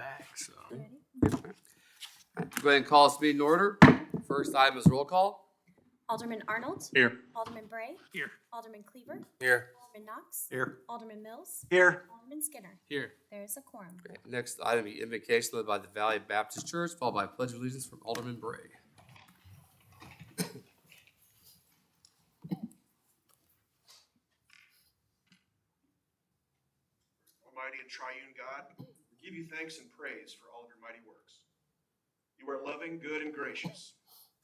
back, so. Go ahead and call this meeting to order. First item is roll call. Alderman Arnold. Here. Alderman Bray. Here. Alderman Cleaver. Here. Alderman Knox. Here. Alderman Mills. Here. Alderman Skinner. Here. There is a quorum. Next item, the invocation led by the Valley Baptist Church, followed by pledge of allegiance from Alderman Bray. Almighty and triune God, we give you thanks and praise for all of your mighty works. You are loving, good, and gracious.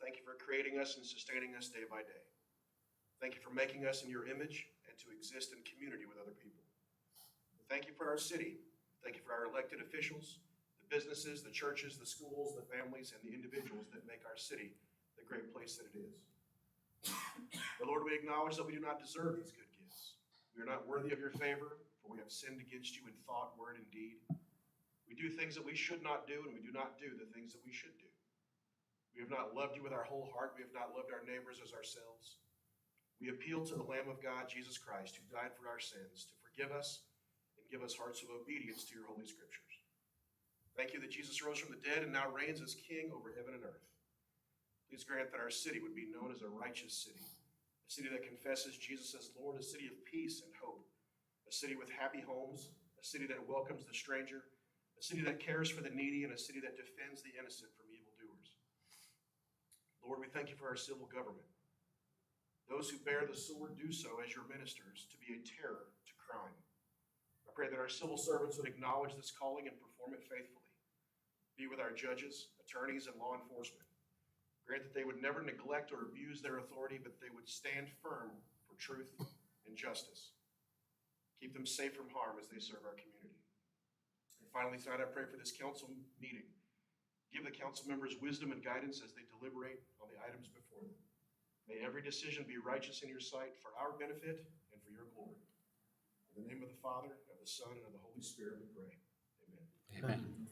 Thank you for creating us and sustaining us day by day. Thank you for making us in your image and to exist in community with other people. Thank you for our city. Thank you for our elected officials, the businesses, the churches, the schools, the families, and the individuals that make our city the great place that it is. But Lord, we acknowledge that we do not deserve these good gifts. We are not worthy of your favor, for we have sinned against you in thought, word, and deed. We do things that we should not do, and we do not do the things that we should do. We have not loved you with our whole heart. We have not loved our neighbors as ourselves. We appeal to the Lamb of God, Jesus Christ, who died for our sins, to forgive us and give us hearts of obedience to your holy scriptures. Thank you that Jesus rose from the dead and now reigns as King over heaven and earth. Please grant that our city would be known as a righteous city, a city that confesses Jesus as Lord, a city of peace and hope, a city with happy homes, a city that welcomes the stranger, a city that cares for the needy, and a city that defends the innocent from evildoers. Lord, we thank you for our civil government. Those who bear the sword do so as your ministers to be a terror to crime. I pray that our civil servants would acknowledge this calling and perform it faithfully. Be with our judges, attorneys, and law enforcement. Grant that they would never neglect or abuse their authority, but they would stand firm for truth and justice. Keep them safe from harm as they serve our community. And finally, tonight I pray for this council meeting. Give the council members wisdom and guidance as they deliberate on the items before them. May every decision be righteous in your sight for our benefit and for your glory. In the name of the Father, and of the Son, and of the Holy Spirit, we pray. Amen. Amen.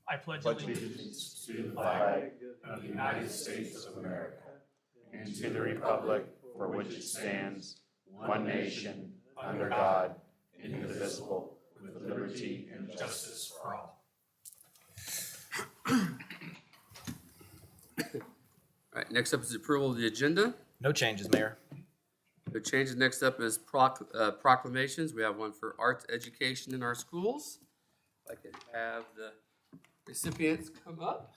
I pledge allegiance to the flag of the United States of America and to the republic for which it stands, one nation, under God, indivisible, with liberty and justice for all. All right, next up is approval of the agenda. No changes, Mayor. The changes next up is proclamations. We have one for arts education in our schools. I can have the recipients come up.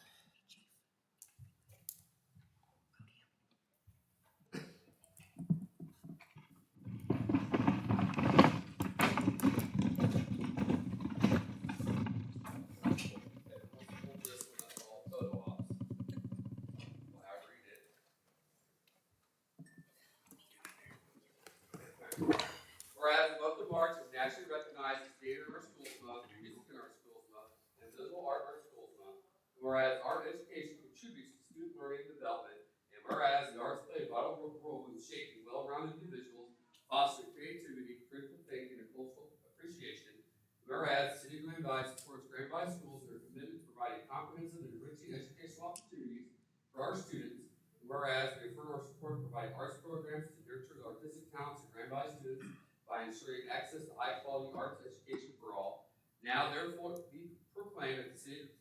Whereas the month of March is nationally recognized as Theater in Our Schools Month, Music in Our Schools Month, and Visual Art in Our Schools Month. And whereas art education contributes to student learning and development, and whereas the arts play a vital role in shaping well-rounded individuals, fostering creativity, critical thinking, and cultural appreciation. And whereas the City of Grand Valley supports Grand Valley schools in their commitment to providing comprehensive and enriching educational opportunities for our students. And whereas we affirm our support to provide arts programs to nurture the artistic talents of Grand Valley students by ensuring access to high-quality arts education for all. Now, therefore, be proclaimed that the City of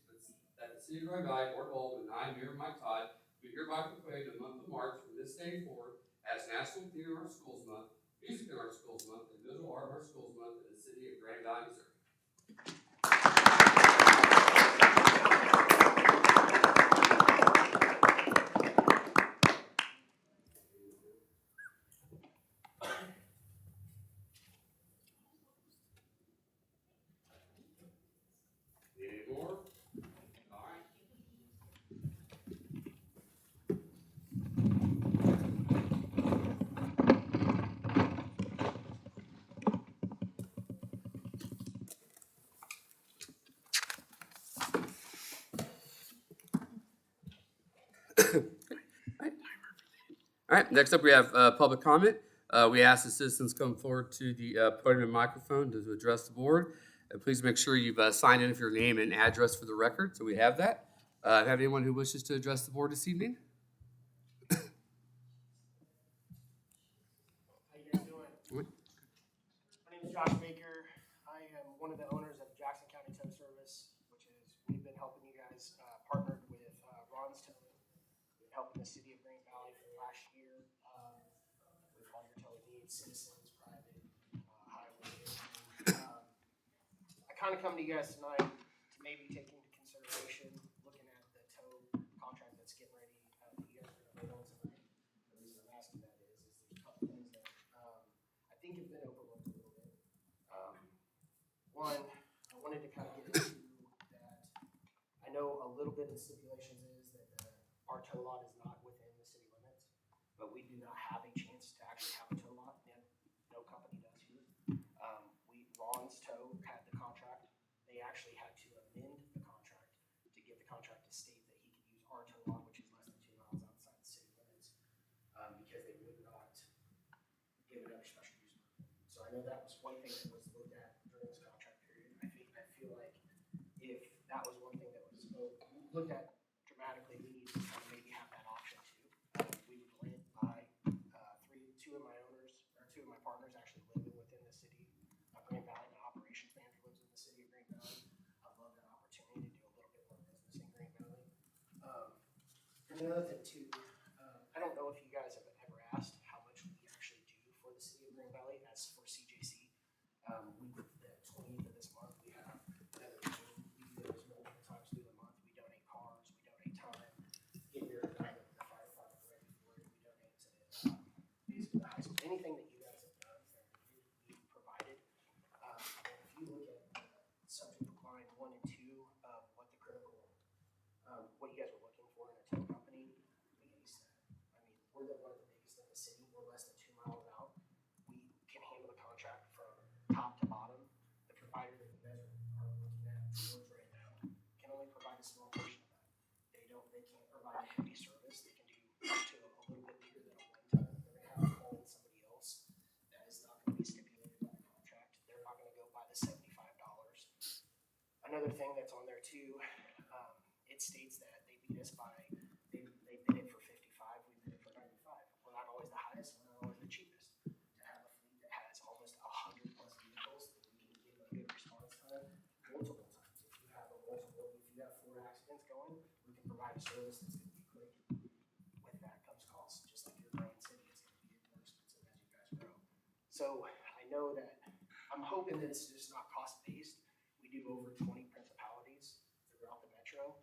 Grand Valley Board of Aldermen, and I, Mayor Mike Todd, do hereby proclaim the month of March from this day forward as National Theater in Our Schools Month, Music in Our Schools Month, and Visual Art in Our Schools Month in the City of Grand Valley, Missouri. All right, next up we have public comment. We ask the citizens come forward to the podium and microphone to address the board. And please make sure you've signed in with your name and address for the record, so we have that. Have anyone who wishes to address the board this evening? How you guys doing? My name is Josh Baker. I am one of the owners of Jack helping the city of Green Valley for the last year with all your tow needs, citizens, private, highways. I kind of come to you guys tonight to maybe take into consideration looking at the tow contract that's getting ready that you guys are going to vote on tonight. The reason I'm asking that is there's a couple things that I think have been overlooked a little bit. One, I wanted to kind of get into that. I know a little bit of the stipulations is that our tow lot is not within the city limits, but we do not have a chance to actually have a tow lot, and no company does here. Ron's Tow had the contract. They actually had to amend the contract to get the contract to state that he could use our tow lot, which is less than 2 miles outside the city limits, because they would not give it under special use permit. So I know that was one thing that was looked at during this contract period. I feel like if that was one thing that was looked at dramatically, we need to kind of maybe have that option too. We would rent by two of my partners actually living within the city of Green Valley. My operations manager lives in the city of Green Valley. I love that opportunity to do a little bit more business in Green Valley. And another thing too, I don't know if you guys have ever asked how much we actually do for the city of Green Valley as for CJC. The 20th of this month, we have another meeting. We do those multiple times through the month. We donate cars, we donate time, get your the fire department ready for it. We donate to basically the high school. Anything that you guys have done that we provided. And if you look at subject line 1 and 2 of what the critical, what you guys were looking for in a tow company, we ace that. I mean, we're one of the biggest in the city. We're less than 2 miles out. We can handle the contract from top to bottom. The provider that you guys are looking at towards right now can only provide a small portion of that. They can't provide a heavy service. They can do up to a little bit bigger than a 1 ton. They're gonna have to call in somebody else that is not gonna be stipulated by the contract. They're not gonna go by the $75. Another thing that's on there too, it states that they beat us by, they bid it for 55, we bid it for 95. We're not always the highest, we're not always the cheapest. To have a fleet that has almost 100 plus vehicles that we can give a good response time multiple times. If you have 4 accidents going, we can provide a service that's gonna be quick. With that comes cost, just like your growing city is gonna be more expensive as you guys grow. So I know that, I'm hoping that it's just not cost based. We do over 20 principalities throughout the metro.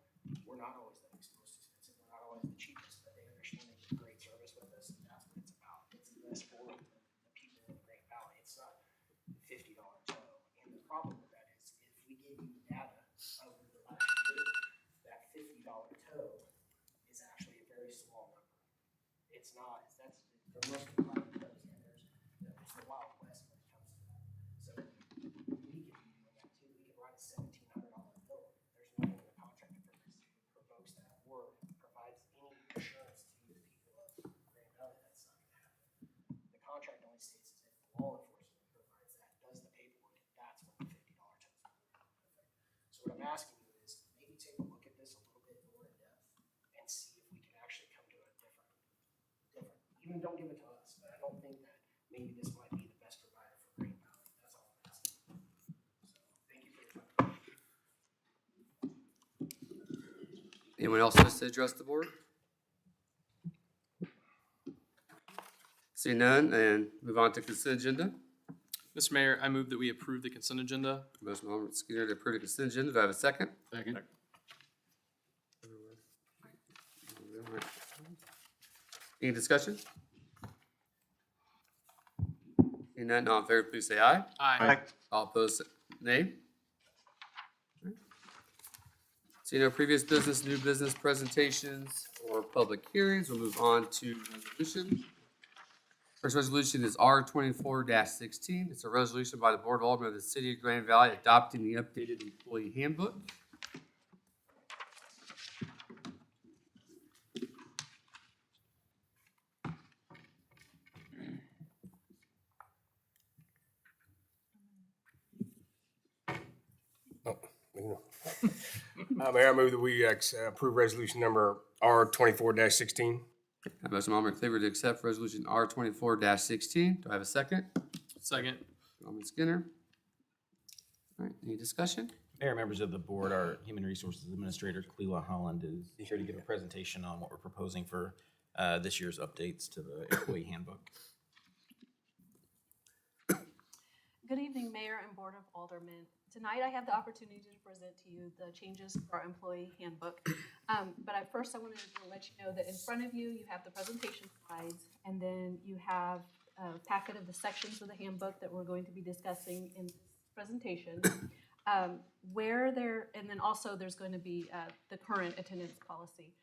We're not always the most expensive, we're not always the cheapest, but they understand they get great service with us, and that's what it's about. It's best for the people in the Green Valley. It's not $50 tow. And the problem with that is if we give you data over the last year, that $50 tow is actually a very small number. It's not, that's the most common tows, and it's the Wild West when it comes to that. So we can be doing that too. We can write a $1,700 bill. There's nothing in the contract that provokes that or provides any assurance to the people of Green Valley that's not going to happen. The contract only states is if law enforcement provides that, does the paperwork, that's when the $50 tows will go into effect. So what I'm asking you is maybe take a look at this a little bit more in depth and see if we can actually come to a different, even don't give it to us, but I don't think that maybe this might be the best provider for Green Valley. That's all I'm asking. So thank you for your time. Anyone else wish to address the board? Seeing none, and move on to consent agenda. Mr. Mayor, I move that we approve the consent agenda. Motion by Alderman Skinner to approve the consent agenda. Do I have a second? Second. Any discussion? Seeing none, all in favor, please say aye. Aye. All opposed, nay. Seeing no previous business, new business presentations, or public hearings, we'll move on to resolution. First resolution is R24-16. It's a resolution by the Board of Aldermen of the City of Grand Valley adopting the updated employee handbook. Mayor, I move that we approve resolution number R24-16. I have a motion by Alderman Cleaver to accept resolution R24-16. Do I have a second? Second. Alderman Skinner. All right, any discussion? Mayor, members of the board, our Human Resources Administrator, Cleela Holland, is here to give a presentation on what we're proposing for this year's updates to the employee handbook. Good evening, Mayor and Board of Aldermen. Tonight I have the opportunity to present to you the changes for our employee handbook. But first I wanted to let you know that in front of you, you have the presentation slides, and then you have a packet of the sections of the handbook that we're going to be discussing in this presentation. And then also there's going to be the current attendance policy.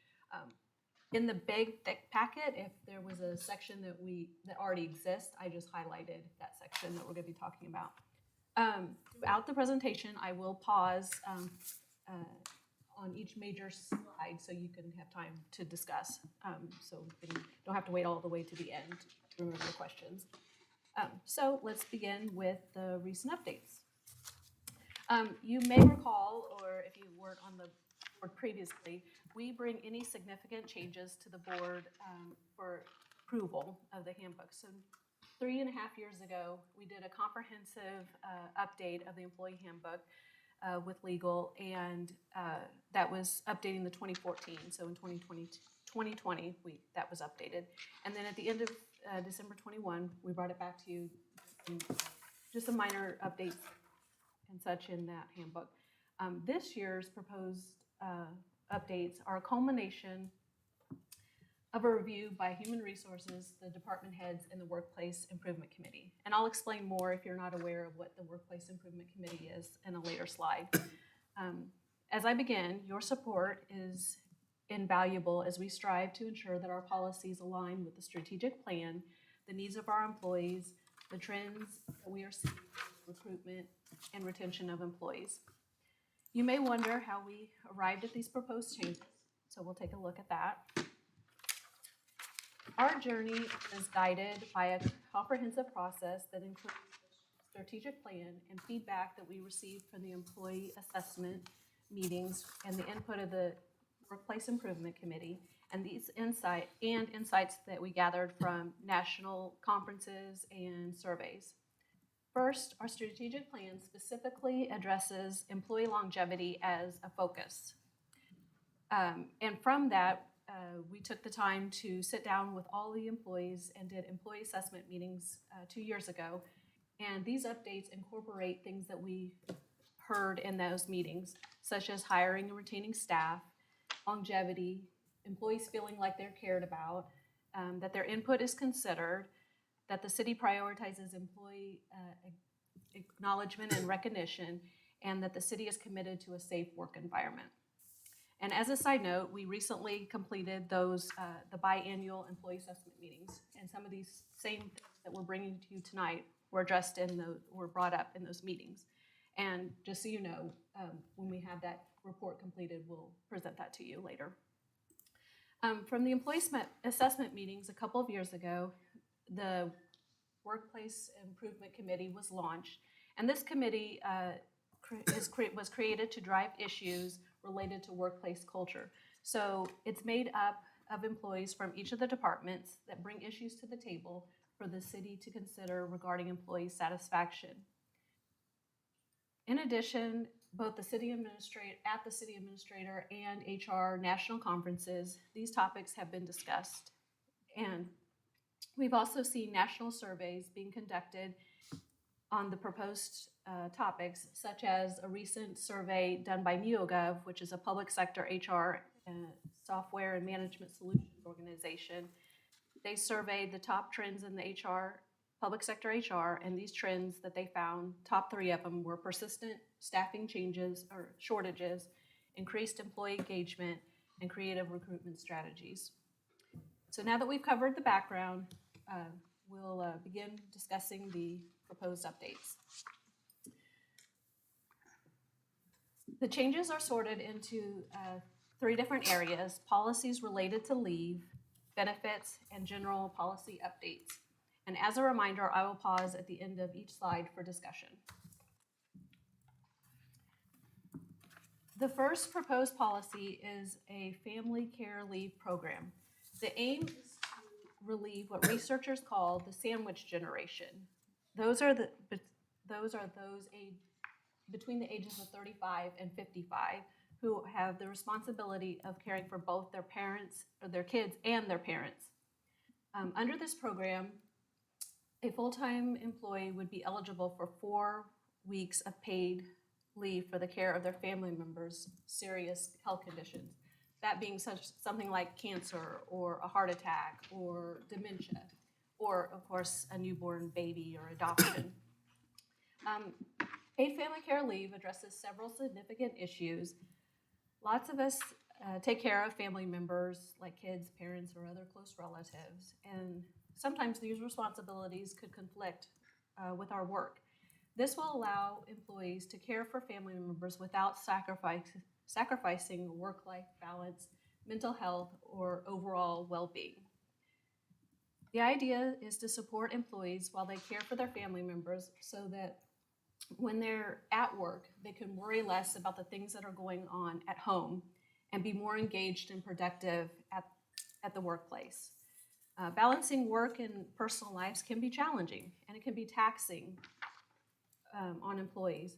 In the big thick packet, if there was a section that already exists, I just highlighted that section that we're going to be talking about. Throughout the presentation, I will pause on each major slide so you can have time to discuss. So you don't have to wait all the way to the end to remember your questions. So let's begin with the recent updates. You may recall, or if you weren't on the board previously, we bring any significant changes to the board for approval of the handbook. So 3.5 years ago, we did a comprehensive update of the employee handbook with legal, and that was updating the 2014. So in 2020, that was updated. And then at the end of December 21, we brought it back to you, just some minor updates and such in that handbook. This year's proposed updates are a culmination of a review by Human Resources, the department heads, and the Workplace Improvement Committee. And I'll explain more if you're not aware of what the Workplace Improvement Committee is in a later slide. As I begin, your support is invaluable as we strive to ensure that our policies align with the strategic plan, the needs of our employees, the trends that we are seeing in recruitment and retention of employees. You may wonder how we arrived at these proposed changes, so we'll take a look at that. Our journey is guided by a comprehensive process that includes a strategic plan and feedback that we received from the employee assessment meetings and the input of the Workplace Improvement Committee, and these insights that we gathered from national conferences and surveys. First, our strategic plan specifically addresses employee longevity as a focus. And from that, we took the time to sit down with all the employees and did employee assessment meetings 2 years ago. And these updates incorporate things that we heard in those meetings, such as hiring and retaining staff, longevity, employees feeling like they're cared about, that their input is considered, that the city prioritizes employee acknowledgement and recognition, and that the city is committed to a safe work environment. And as a side note, we recently completed those the biannual employee assessment meetings, and some of these same things that we're bringing to you tonight were brought up in those meetings. And just so you know, when we have that report completed, we'll present that to you later. From the employee assessment meetings a couple of years ago, the Workplace Improvement Committee was launched, and this committee was created to drive issues related to workplace culture. So it's made up of employees from each of the departments that bring issues to the table for the city to consider regarding employee satisfaction. In addition, both the city administrator and HR national conferences, these topics have been discussed. And we've also seen national surveys being conducted on the proposed topics, such as a recent survey done by NeoGov, which is a public sector HR software and management solutions organization. They surveyed the top trends in the public sector HR, and these trends that they found, top 3 of them were persistent staffing changes or shortages, increased employee engagement, and creative recruitment strategies. So now that we've covered the background, we'll begin discussing the proposed updates. The changes are sorted into 3 different areas: policies related to leave, benefits, and general policy updates. And as a reminder, I will pause at the end of each slide for discussion. The first proposed policy is a family care leave program. The aim is to relieve what researchers call the sandwich generation. Those are those aged between the ages of 35 and 55 who have the responsibility of caring for both their parents, or their kids, and their parents. Under this program, a full-time employee would be eligible for 4 weeks of paid leave for the care of their family members' serious health conditions. That being something like cancer or a heart attack or dementia, or of course a newborn baby or adoption. Paid family care leave addresses several significant issues. Lots of us take care of family members like kids, parents, or other close relatives, and sometimes these responsibilities could conflict with our work. This will allow employees to care for family members without sacrificing work-life balance, mental health, or overall well-being. The idea is to support employees while they care for their family members so that when they're at work, they can worry less about the things that are going on at home and be more engaged and productive at the workplace. Balancing work and personal lives can be challenging, and it can be taxing on employees.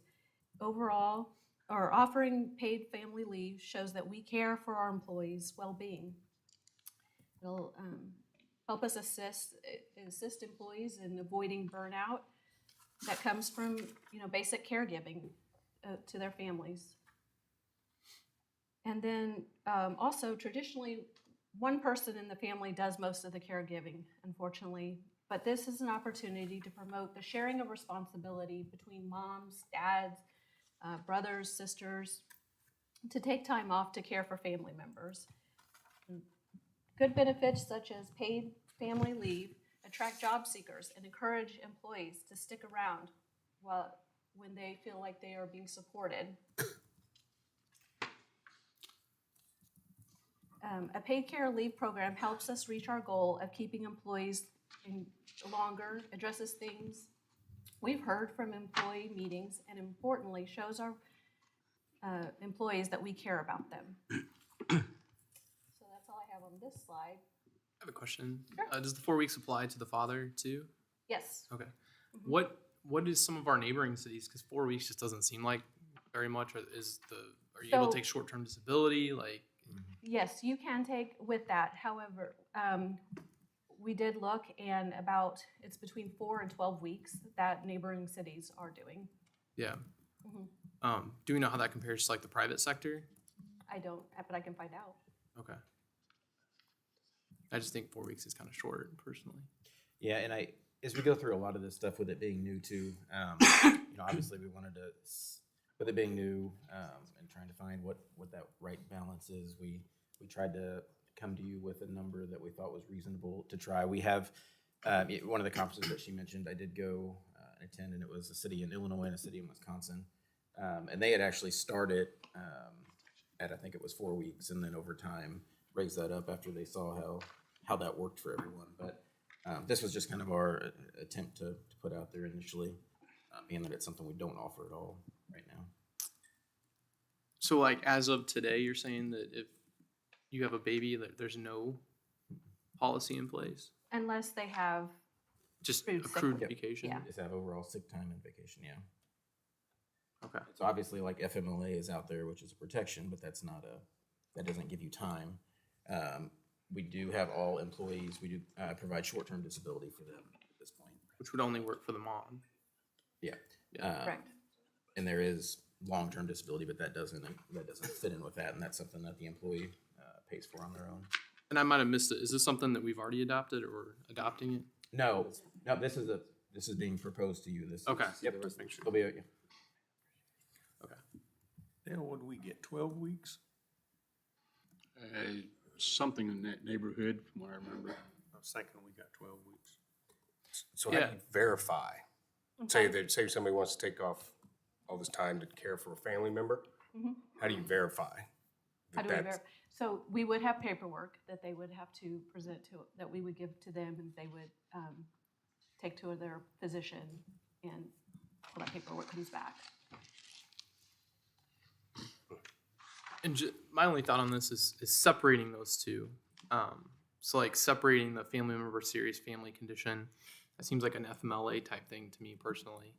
Overall, or offering paid family leave shows that we care for our employees' well-being. It'll help us assist employees in avoiding burnout that comes from basic caregiving to their families. And then also traditionally, one person in the family does most of the caregiving, unfortunately, but this is an opportunity to promote the sharing of responsibility between moms, dads, brothers, sisters, to take time off to care for family members. Good benefits such as paid family leave attract job seekers and encourage employees to stick around when they feel like they are being supported. A paid care leave program helps us reach our goal of keeping employees longer, addresses things we've heard from employee meetings, and importantly, shows our employees that we care about them. So that's all I have on this slide. I have a question. Sure. Does the 4 weeks apply to the father too? Yes. Okay. What is some of our neighboring cities? Because 4 weeks just doesn't seem like very much. Are you able to take short-term disability? Like, yes, you can take with that. However, we did look, and it's between 4 and 12 weeks that neighboring cities are doing. yeah. Mm-hmm. Do we know how that compares to like the private sector? I don't, but I can find out. Okay. I just think 4 weeks is kind of short, personally. Yeah, and as we go through a lot of this stuff with it being new too, obviously we wanted to, with it being new and trying to find what that right balance is, we tried to come to you with a number that we thought was reasonable to try. We have one of the conferences that she mentioned, I did go and attend, and it was a city in Illinois and a city in Wisconsin. And they had actually started at, I think it was 4 weeks, and then over time raised that up after they saw how that worked for everyone. But this was just kind of our attempt to put out there initially, being that it's something we don't offer at all right now. So like as of today, you're saying that if you have a baby, that there's no policy in place? Unless they have Just Accrued sick accrued leave. vacation? Yeah. Just have overall sick time and vacation, yeah. Okay. So obviously like FMLA is out there, which is a protection, but that doesn't give you time. We do have all employees, we do provide short-term disability for them at this point. Which would only work for the mom. Yeah. correct. And there is long-term disability, but that doesn't fit in with that, and that's something that the employee pays for on their own. And I might have missed it. Is this something that we've already adopted or adopting it? No, this is being proposed to you. Okay. Yep. Just make sure. It'll be Okay. Then what do we get, 12 weeks? Something in that neighborhood, from what I remember. I was thinking we got 12 weeks. So how do Yeah. you verify? Say somebody wants to take off all this time to care for a family member. Mhm. How do you verify? How do we verify? So we would have paperwork that they would have to present that we would give to them, and they would take to their physician, and that paperwork comes back. And my only thought on this is separating those two. So like separating the family member serious family condition, that seems like an FMLA type thing to me personally.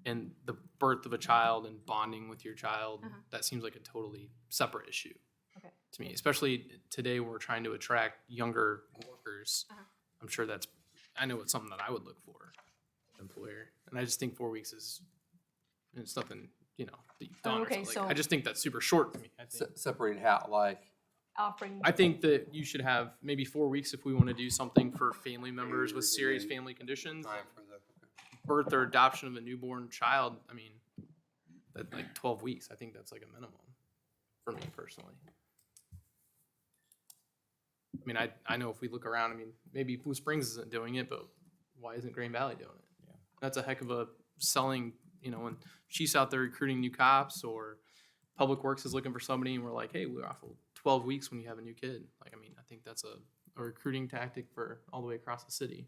and the birth of a child and bonding with your child, Uh-huh. that seems like a totally separate issue Okay. to me, especially today when we're trying to attract younger workers. Uh-huh. I'm sure I know it's something that I would look for, employer. And I just think 4 weeks it's nothing, that you've done. Okay, or something. so- I just think that's super short to me. Separate how, like, Offering. I think that you should have maybe 4 weeks if we want to do something for family members with serious family conditions. time for the, Birth or adoption of a newborn child, I mean, that like 12 weeks, I think that's like a minimum for me personally. I mean, I know if we look around, I mean, maybe Blue Springs isn't doing it, but why isn't Green Valley doing it? Yeah. That's a heck of a selling, when she's out there recruiting new cops or Public Works is looking for somebody and we're like, hey, we offer 12 weeks when you have a new kid. Like, I mean, I think that's a recruiting tactic for all the way across the city.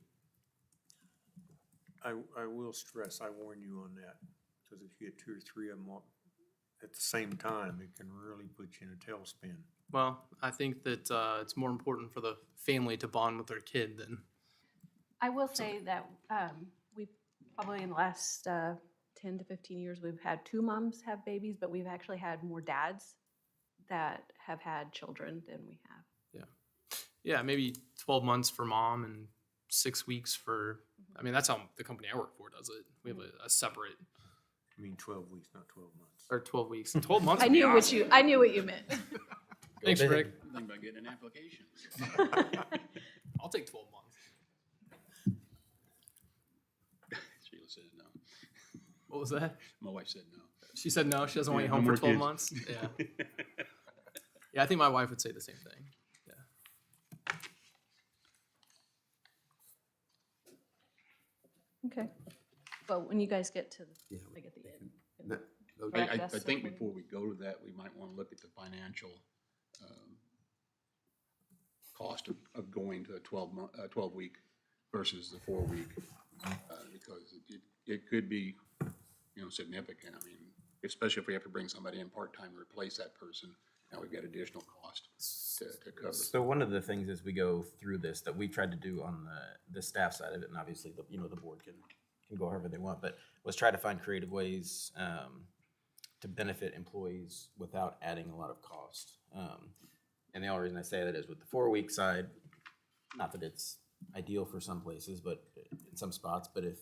I will stress, I warn you on that, because if you get 2 or 3 of them at the same time, it can really put you in a tailspin. Well, I think that it's more important for the family to bond with their kid than. I will say that we probably in the last 10 to 15 years, we've had 2 moms have babies, but we've actually had more dads that have had children than we have. Yeah, maybe 12 months for mom and 6 weeks for. I mean, that's how the company I work for does it. We have a separate. I mean, 12 weeks, not 12 months. Or 12 weeks. 12 months. I would be knew awesome. I knew what you meant. Thanks, big. Rick. Think about getting an application. I'll take 12 months. Sheila says no. What was that? My wife said no. She said no. She doesn't want you Yeah, home no for more 12 kids. months. Yeah. Yeah, I think my wife would say the same thing. Yeah. Okay. But when you guys get to, like at the end. I think before we go to that, we might want to look at the financial cost of going to a 12-week versus the 4-week, because it could be, significant. I mean, especially if we have to bring somebody in part-time to replace that person, now we've got additional cost to cover. So one of the things as we go through this that we tried to do on the staff side of it, and obviously the board can go however they want, but was try to find creative ways to benefit employees without adding a lot of cost. And the only reason I say that is with the 4-week side, not that it's ideal for some places, but in some spots, but if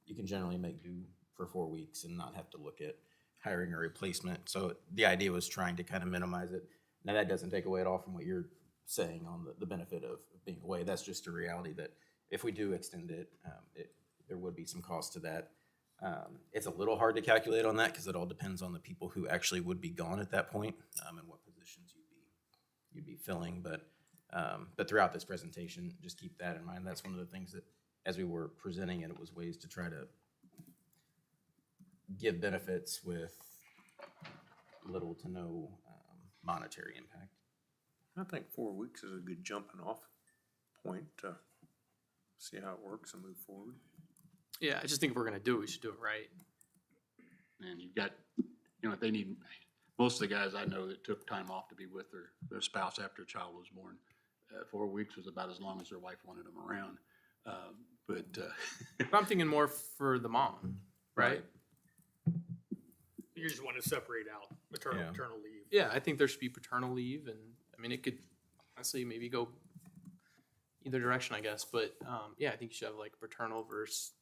you can generally make do for 4 weeks and not have to look at hiring a replacement. So the idea was trying to kind of minimize it. Now that doesn't take away at all from what you're saying on the benefit of being away. That's just a reality that if we do extend it, there would be some cost to that. It's a little hard to calculate on that because it all depends on the people who actually would be gone at that point and what positions you'd be filling. But throughout this presentation, just keep that in mind. That's one of the things that, as we were presenting it, it was ways to try to give benefits with little to no monetary impact. I think 4 weeks is a good jumping off point to see how it works and move forward. Yeah, I just think if we're going to do it, we should do it right. And you've got, if they need, most of the guys I know that took time off to be with their spouse after a child was born, 4 weeks was about as long as their wife wanted them around. But I'm thinking more for the mom, right? You just want to separate out maternal leave. Yeah, I think there should be paternal leave, and I mean, it could honestly maybe go either direction, I guess. But yeah, I think you should have like paternal versus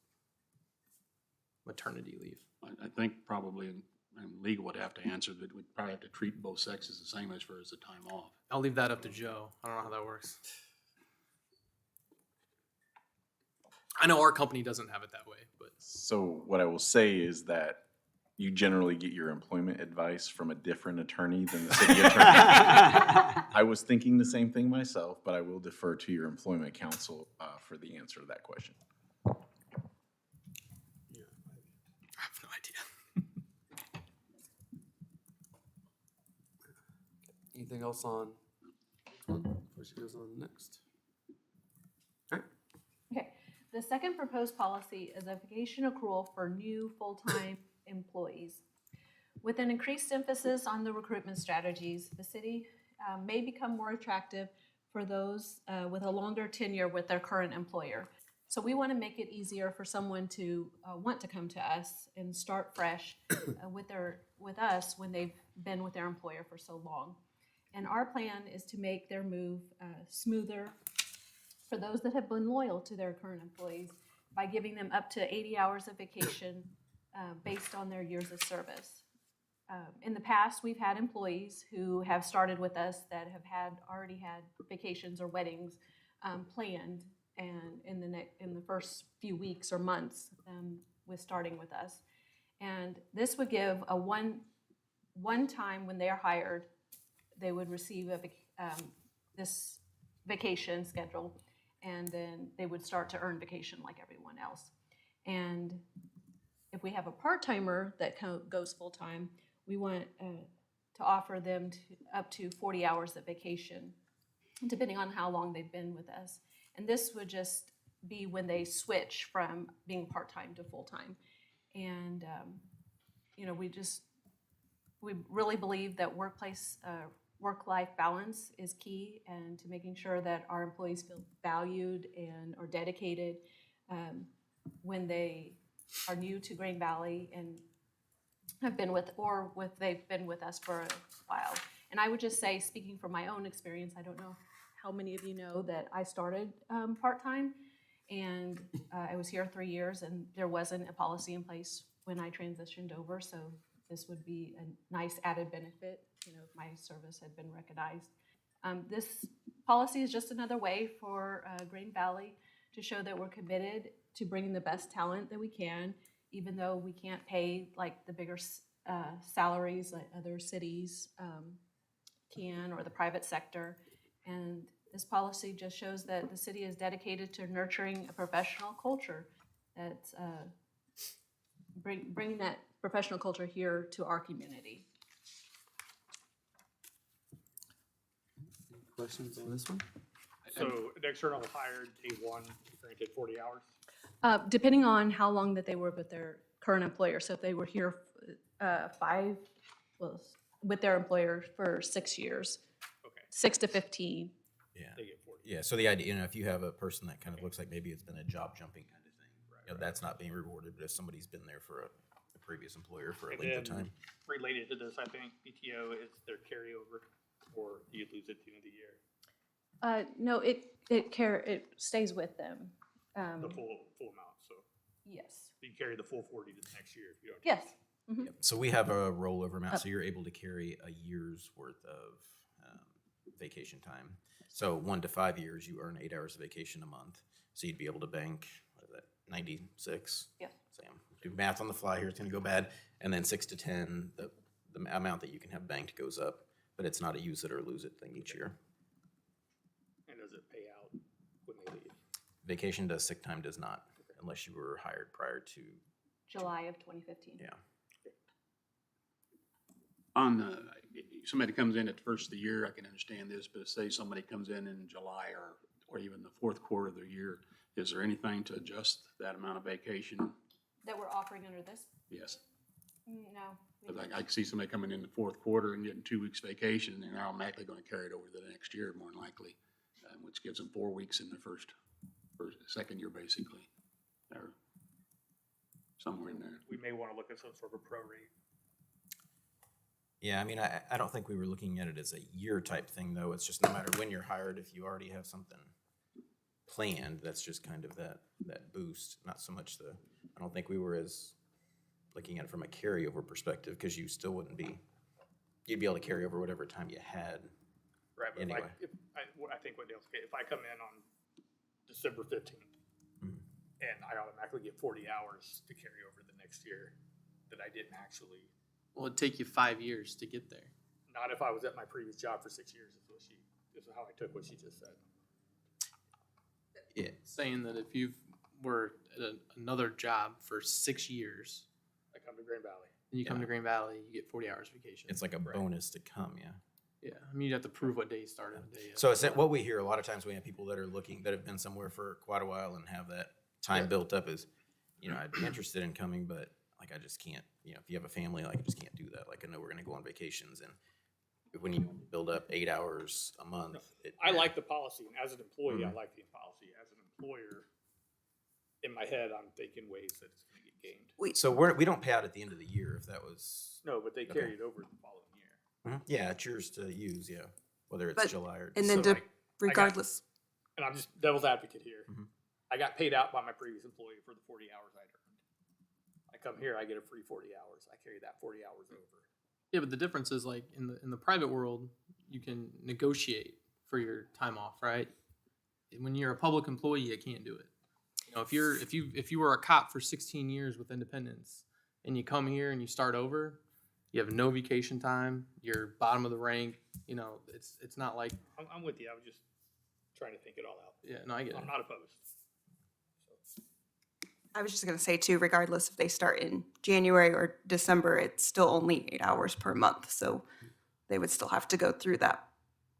maternity leave. I think probably, and legal would have to answer, that we'd probably have to treat both sexes the same as far as the time off. I'll leave that up to Joe. I don't know how that works. I know our company doesn't have it that way, but So what I will say is that you generally get your employment advice from a different attorney than the city attorney. I was thinking the same thing myself, but I will defer to your employment counsel for the answer to that question. I have no idea. anything else on, before she goes on next? Okay, the second proposed policy is a vacation accrual for new full-time employees. With an increased emphasis on the recruitment strategies, the city may become more attractive for those with a longer tenure with their current employer. So we want to make it easier for someone to want to come to us and start fresh with us when they've been with their employer for so long. And our plan is to make their move smoother for those that have been loyal to their current employees by giving them up to 80 hours of vacation based on their years of service. In the past, we've had employees who have started with us that have already had vacations or weddings planned, and in the first few weeks or months with starting with us. And this would give a one time when they are hired, they would receive this vacation schedule, and then they would start to earn vacation like everyone else. And if we have a part-timer that goes full-time, we want to offer them up to 40 hours of vacation, depending on how long they've been with us. And this would just be when they switch from being part-time to full-time. And, we really believe that work-life balance is key, and to making sure that our employees feel valued and are dedicated when they are new to Green Valley and have been they've been with us for a while. And I would just say, speaking from my own experience, I don't know how many of you know that I started part-time, and I was here 3 years, and there wasn't a policy in place when I transitioned over, so this would be a nice added benefit, if my service had been recognized. This policy is just another way for Green Valley to show that we're committed to bringing the best talent that we can, even though we can't pay like the bigger salaries like other cities can, or the private sector. And this policy just shows that the city is dedicated to nurturing a professional culture that's bringing that professional culture here to our community. Questions on this one? So an external hired day one, granted 40 hours? Depending on how long that they were with their current employer. So if they were here with their employer for 6 years, Okay, 6 to 15. Yeah. they get 40. Yeah, so the idea, if you have a person that kind of looks like maybe it's been a job jumping kind of thing, that's not being rewarded, but if somebody's been there for a previous employer for a And length of then time. related to this, I think PTO is their carryover, or you lose it at the end of the year. No, it stays with them. The full amount, so Yes. you carry the full 40 to the next year if you don't. Yes. Mhm. Yep. So we have a rollover amount, so you're able to carry a year's worth of vacation time. So 1 to 5 years, you earn 8 hours of vacation a month. So you'd be able to bank, 96? Yeah. Sam, do math on the fly here, it's gonna go bad. And then 6 to 10, the amount that you can have banked goes up, but it's not a use it or lose it thing each year. And does it pay out when they leave? Vacation does, sick time does not, unless you were hired prior to, July of 2015. yeah. On, somebody comes in at the first of the year, I can understand this, but say somebody comes in July or even the fourth quarter of the year, is there anything to adjust that amount of vacation? That we're offering under this? Yes. No. we 'Cause don't. I can see somebody coming in the fourth quarter and getting 2 weeks vacation, and they're automatically gonna carry it over to the next year, more than likely, which gives them 4 weeks in the second year, basically, or somewhere in there. We may want to look at some sort of a prorate. Yeah, I don't think we were looking at it as a year type thing, though. It's just no matter when you're hired, if you already have something planned, that's just kind of that boost, not so much I don't think we were as looking at it from a carryover perspective, because you still you'd be able to carry over whatever time you had. Right, but Anyway. I think what Dale's, if I come in on December 15th Mhm. and I automatically get 40 hours to carry over the next year, that I didn't actually, Well, it'd take you 5 years to get there. not if I was at my previous job for 6 years, is how I took what she just said. Yeah, Saying that if you were at another job for 6 years, I come to Green Valley. and you come Yeah. to Green Valley, you get 40 hours vacation. it's like a bonus to come, yeah. Yeah, you'd have to prove what day you started and day. So it's what we hear a lot of times, we have people that are that have been somewhere for quite a while and have that time built up is, I'd be interested in coming, but like, I just can't, if you have a family, like, I just can't do that. Like, I know we're gonna go on vacations, and when you build up 8 hours a month. I like the policy, and as an employee, I like the policy. As an employer, in my head, I'm thinking ways that it's gonna get gamed. So we don't pay out at the end of the year if that was. No, but they carry it over the following year. Yeah, it's yours to use, yeah, whether it's But- July or. And then so, regardless, And I'm just devil's advocate here. Mhm. I got paid out by my previous employee for the 40 hours I'd earned. I come here, I get a free 40 hours. I carry that 40 hours over. Yeah, but the difference is like in the private world, you can negotiate for your time off, right? When you're a public employee, you can't do it. You know, if you were a cop for 16 years with independence and you come here and you start over, you have no vacation time, you're bottom of the rank. You know, it's not like I'm with you. I was just trying to think it all out. yeah, no, I get it. I'm not opposed. I was just gonna say too, regardless if they start in January or December, it's still only 8 hours per month. So they would still have to go through that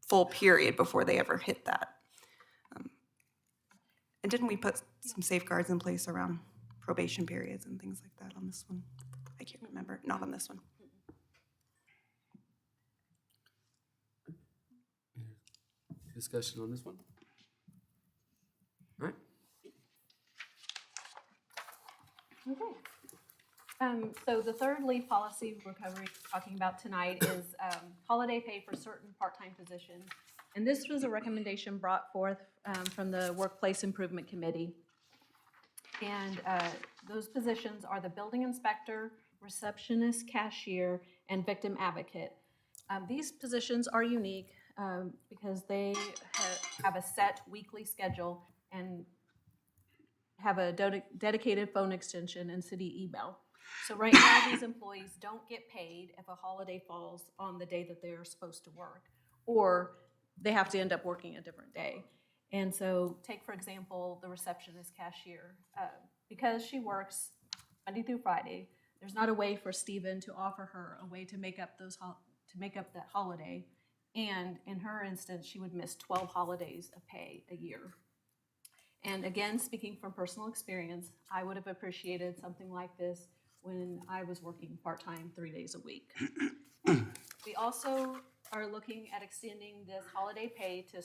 full period before they ever hit that. And didn't we put some safeguards in place around probation periods and things like that on this one? I can't remember, not on this one. Discussion on this one? All right. Okay. So the third leave policy we're talking about tonight is holiday pay for certain part-time positions. And this was a recommendation brought forth from the Workplace Improvement Committee. And those positions are the building inspector, receptionist, cashier, and victim advocate. These positions are unique because they have a set weekly schedule and have a dedicated phone extension and city email. So right now, these employees don't get paid if a holiday falls on the day that they're supposed to work, or they have to end up working a different day. And so take, for example, the receptionist cashier. Because she works Monday through Friday, there's not a way for Stephen to offer her a way to make up that holiday. And in her instance, she would miss 12 holidays of pay a year. And again, speaking from personal experience, I would have appreciated something like this when I was working part-time 3 days a week. We also are looking at extending this holiday pay to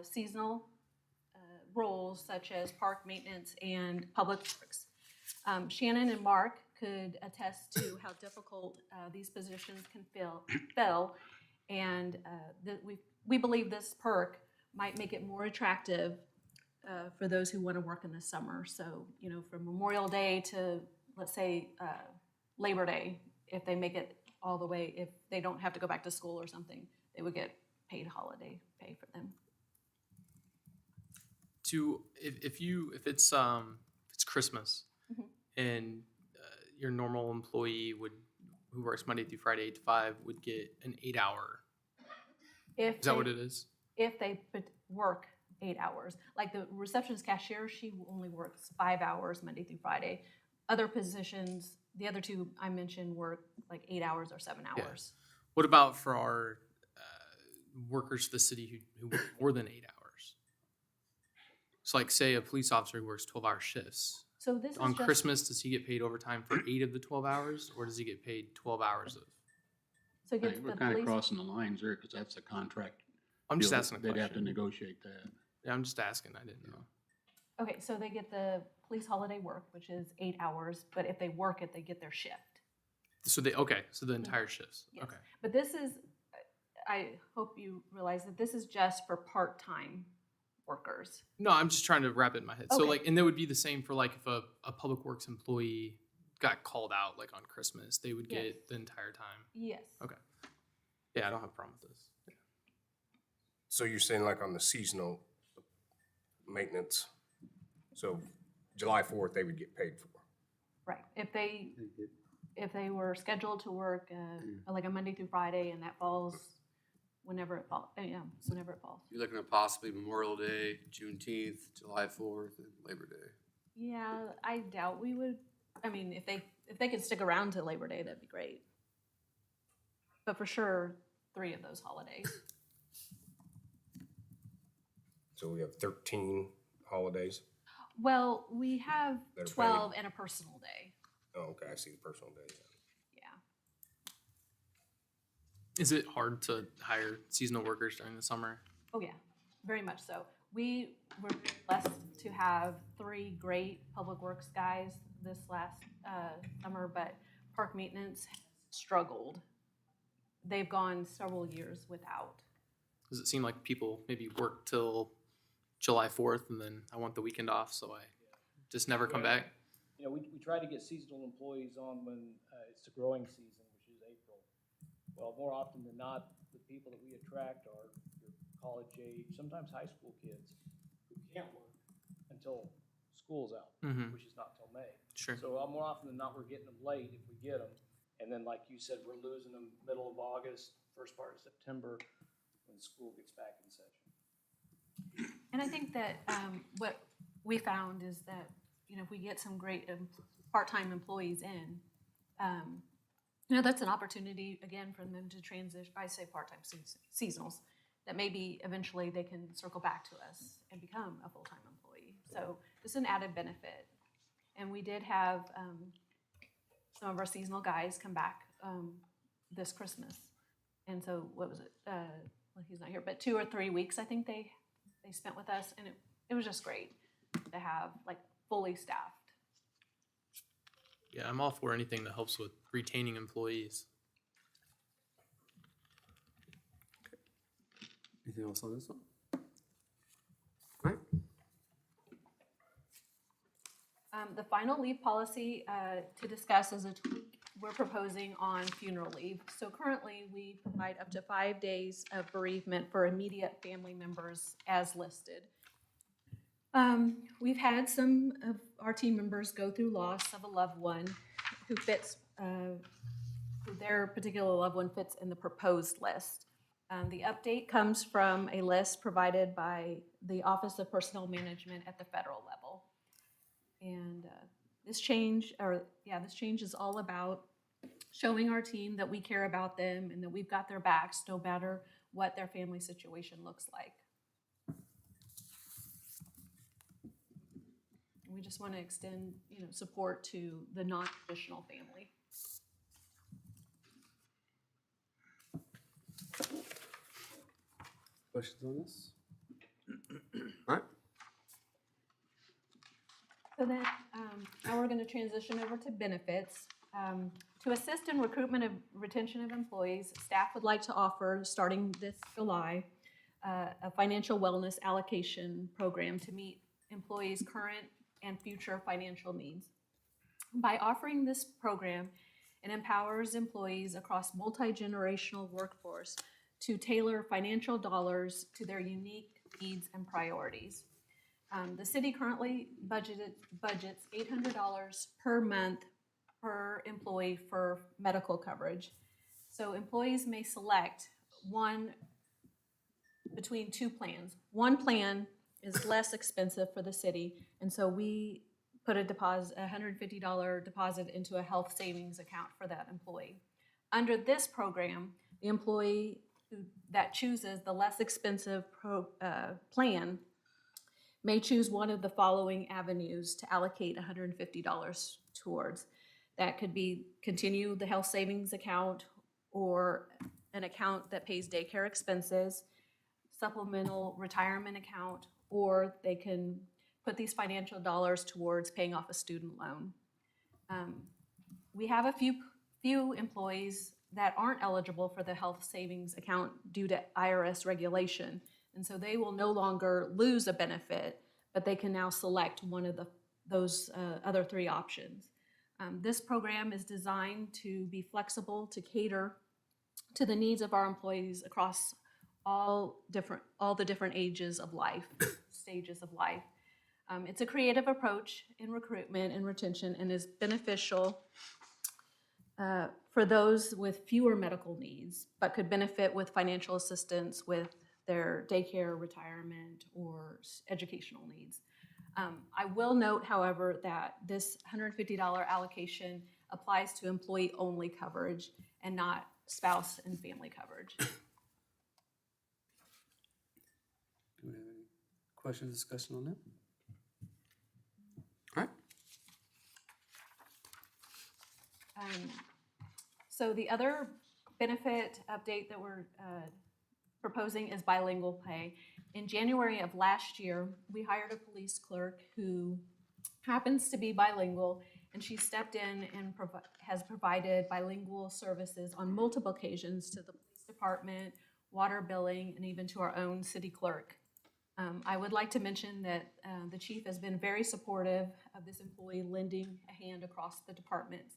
seasonal roles such as park maintenance and public works. Shannon and Mark could attest to how difficult these positions can fill, and we believe this perk might make it more attractive for those who want to work in the summer. So, you know, from Memorial Day to, let's say, Labor Day, if they make it all the way, if they don't have to go back to school or something, they would get paid holiday pay for them. If it's Christmas and your normal employee who works Monday through Friday 8 to 5 would get an 8 hour. Is that what it is? If they work 8 hours, like the receptionist cashier, she only works 5 hours Monday through Friday. Other positions, the other two I mentioned, work like 8 hours or 7 hours. Yeah. What about for our workers for the city who work more than 8 hours? So like say a police officer who works 12-hour shifts. So this on is just, Christmas, does he get paid overtime for 8 of the 12 hours, or does he get paid 12 hours of? So I gets think we're the kind of police. crossing the lines there, because that's a contract. I'm just deal. asking a They'd have to question. negotiate that. Yeah, I'm just asking. I didn't know. Okay, so they get the police holiday work, which is 8 hours, but if they work it, they get their shift. So so the entire shifts. Yes. Okay. But this is, I hope you realize that this is just for part-time workers. No, I'm just trying to wrap it in my head. So Okay. like, and that would be the same for like if a public works employee got called out like on Christmas, they would get Yes. the entire time. Yes. Okay. Yeah, I don't have a problem with this. Yeah. So you're saying like on the seasonal maintenance, so July 4th, they would get paid for? Right. If they were scheduled to work like a Monday through Friday and that falls whenever it falls, whenever it falls. You're looking at possibly Memorial Day, Juneteenth, July 4th, and Labor Day. Yeah, I doubt we would. I mean, if they could stick around to Labor Day, that'd be great. But for sure, 3 of those holidays. So we have 13 holidays? Well, we have That are paid. 12 and a personal day. Oh, okay, I see the personal days. Yeah. Is it hard to hire seasonal workers during the summer? Oh, yeah. very much so. We were blessed to have 3 great public works guys this last summer, but park maintenance has struggled. They've gone several years without. Does it seem like people maybe work till July 4th and then I want the weekend off, so I just never come back? You know, we try to get seasonal employees on when it's the growing season, which is April. Well, more often than not, the people that we attract are your college age, sometimes high school kids who can't work until school's out, which is not till May. Sure. So more often than not, we're getting them late if we get them. And then, like you said, we're losing them middle of August, first part of September, when school gets back in session. And I think that what we found is that, you know, if we get some great part-time employees in, you know, that's an opportunity, again, for them to transition. I say part-time, seasonals, that maybe eventually they can circle back to us and become a full-time employee. So it's an added benefit. And we did have some of our seasonal guys come back this Christmas. And so, what was it? Well, he's not here, but 2 or 3 weeks, I think they spent with us. And it was just great to have, like, fully staffed. Yeah, I'm all for anything that helps with retaining employees. Anything else on this one? All right. The final leave policy to discuss is a tweak we're proposing on funeral leave. So currently, we provide up to 5 days of bereavement for immediate family members as listed. We've had some of our team members go through loss of a loved one who fits, their particular loved one fits in the proposed list. The update comes from a list provided by the Office of Personnel Management at the federal level. And this change is all about showing our team that we care about them and that we've got their backs no matter what their family situation looks like. We just want to extend, you know, support to the non-traditional family. Questions on this? All right. So then, now we're going to transition over to benefits. To assist in recruitment and retention of employees, staff would like to offer, starting this July, a financial wellness allocation program to meet employees' current and future financial needs. By offering this program, it empowers employees across multi-generational workforce to tailor financial dollars to their unique needs and priorities. The city currently budgets $800 per month per employee for medical coverage. So employees may select one between 2 plans. One plan is less expensive for the city, and so we put a $150 deposit into a health savings account for that employee. Under this program, the employee that chooses the less expensive plan may choose one of the following avenues to allocate $150 towards. That could be continue the health savings account or an account that pays daycare expenses, supplemental retirement account, or they can put these financial dollars towards paying off a student loan. We have a few employees that aren't eligible for the health savings account due to IRS regulation. And so they will no longer lose a benefit, but they can now select one of those other 3 options. This program is designed to be flexible to cater to the needs of our employees across all the different ages of life, stages of life. It's a creative approach in recruitment and retention and is beneficial for those with fewer medical needs, but could benefit with financial assistance with their daycare, retirement, or educational needs. I will note, however, that this $150 allocation applies to employee-only coverage and not spouse and family coverage. Do we have any questions, discussion on that? All right. So the other benefit update that we're proposing is bilingual pay. In January of last year, we hired a police clerk who happens to be bilingual, and she stepped in and has provided bilingual services on multiple occasions to the police department, water billing, and even to our own city clerk. I would like to mention that the chief has been very supportive of this employee lending a hand across the departments.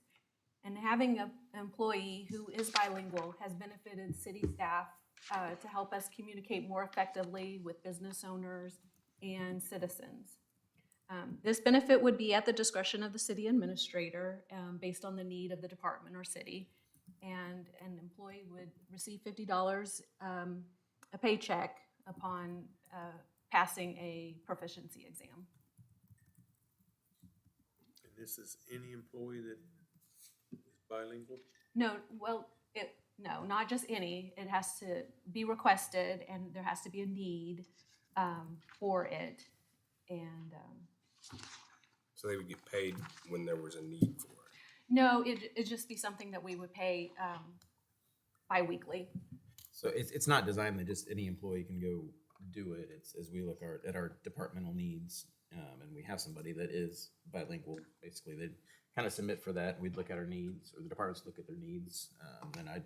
And having an employee who is bilingual has benefited city staff to help us communicate more effectively with business owners and citizens. This benefit would be at the discretion of the city administrator based on the need of the department or city. And an employee would receive $50 a paycheck upon passing a proficiency exam. And this is any employee that is bilingual? No, well, no, not just any. It has to be requested, and there has to be a need for it. And So they would get paid when there was a need for it. no, it'd just be something that we would pay bi-weekly. So it's not designed that just any employee can go do it. It's as we look at our departmental needs, and we have somebody that is bilingual. Basically, they'd kind of submit for that. We'd look at our needs, or the departments look at their needs, and I'd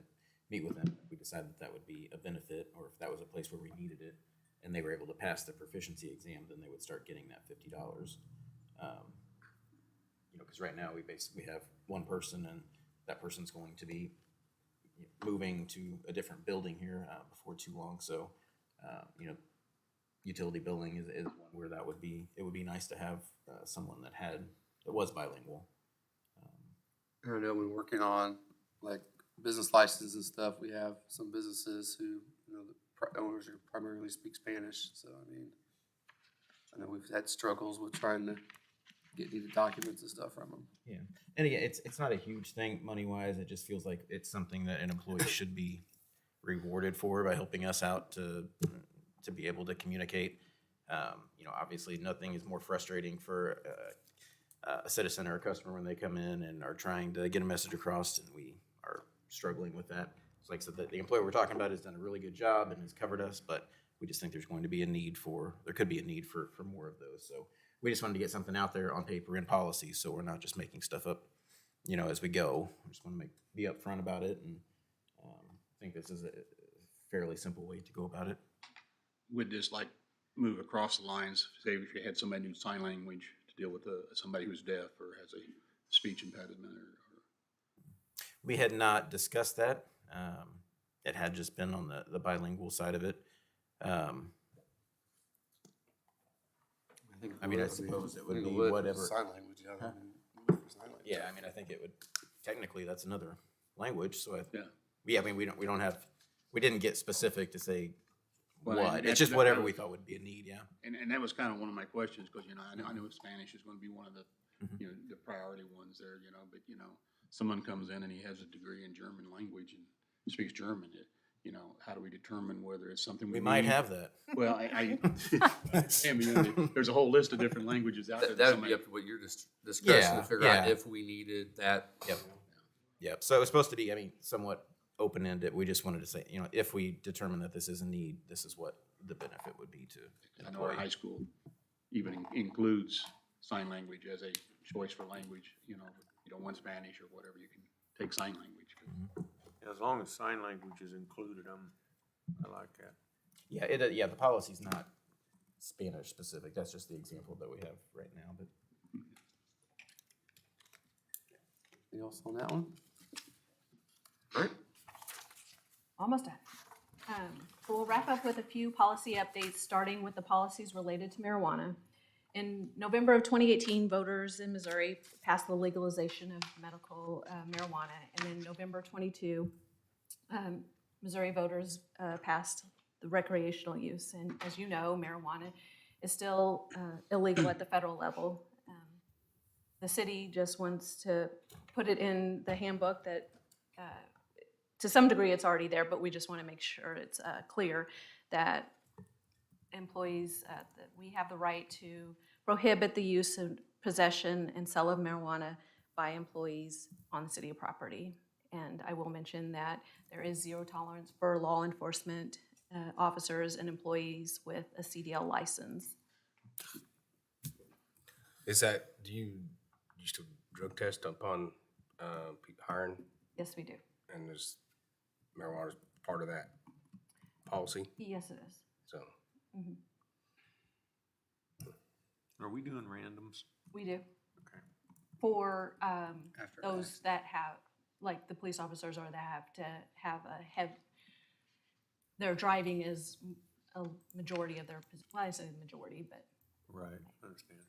meet with them. If we decided that would be a benefit, or if that was a place where we needed it, and they were able to pass the proficiency exam, then they would start getting that $50. Because right now we basically have one person, and that person's going to be moving to a different building here before too long. So, utility billing is one where that would be. It would be nice to have someone that was bilingual. I know we're working on like business license and stuff. We have some businesses who, the owners who primarily speak Spanish. So, I know we've had struggles with trying to get needed documents and stuff from them. Yeah, and again, it's not a huge thing money wise. It just feels like it's something that an employee should be rewarded for by helping us out to be able to communicate. Obviously, nothing is more frustrating for a citizen or a customer when they come in and are trying to get a message across, and we are struggling with that. It's like I said, the employer we're talking about has done a really good job and has covered us, but we just think there could be a need for more of those. So we just wanted to get something out there on paper in policy, so we're not just making stuff up, as we go. We just want to be upfront about it, and I think this is a fairly simple way to go about it. Would this move across the lines, say if you had somebody do sign language to deal with somebody who's deaf or has a speech impediment or We had not discussed that. It had just been on the bilingual side of it. I suppose it would be whatever. Sign language, yeah. Huh? Yeah, I think it would, technically, that's another language, so we didn't get specific to say what. It's just whatever we thought would be a need, yeah. And that was kind of one of my questions, because, I know Spanish is going to be one of the, the priority ones there, but, someone comes in and he has a degree in German language and speaks German, how do we determine whether it's something we might need? have that. Well, there's a whole list of different languages out there. That would be up to what you're discussing to figure out if we needed that. Yep. So it was supposed to be, somewhat open-ended. We just wanted to say, if we determine that this is a need, this is what the benefit would be to an I know our employee. high school even includes sign language as a choice for language. You don't want Spanish or whatever, you can take sign language. As long as sign language is included, I like that. Yeah, the policy's not Spanish specific. That's just the example that we have right now. But Anything else on that one? Almost done. So we'll wrap up with a few policy updates, starting with the policies related to marijuana. In November of 2018, voters in Missouri passed the legalization of medical marijuana. And in November 22, Missouri voters passed the recreational use. And as you know, marijuana is still illegal at the federal level. The city just wants to put it in the handbook that to some degree it's already there, but we just want to make sure it's clear that employees, that we have the right to prohibit the use of possession and sale of marijuana by employees on the city property. And I will mention that there is zero tolerance for law enforcement officers and employees with a CDL license. Is that, do you used to drug test upon hiring, Yes, we do. and is marijuana part of that policy? Yes, it is. So, Mhm. Are we doing randoms? We do. Okay. For After those that have, like the police officers or that have to have their driving is a majority of their, well, I say majority, but. Right, I understand.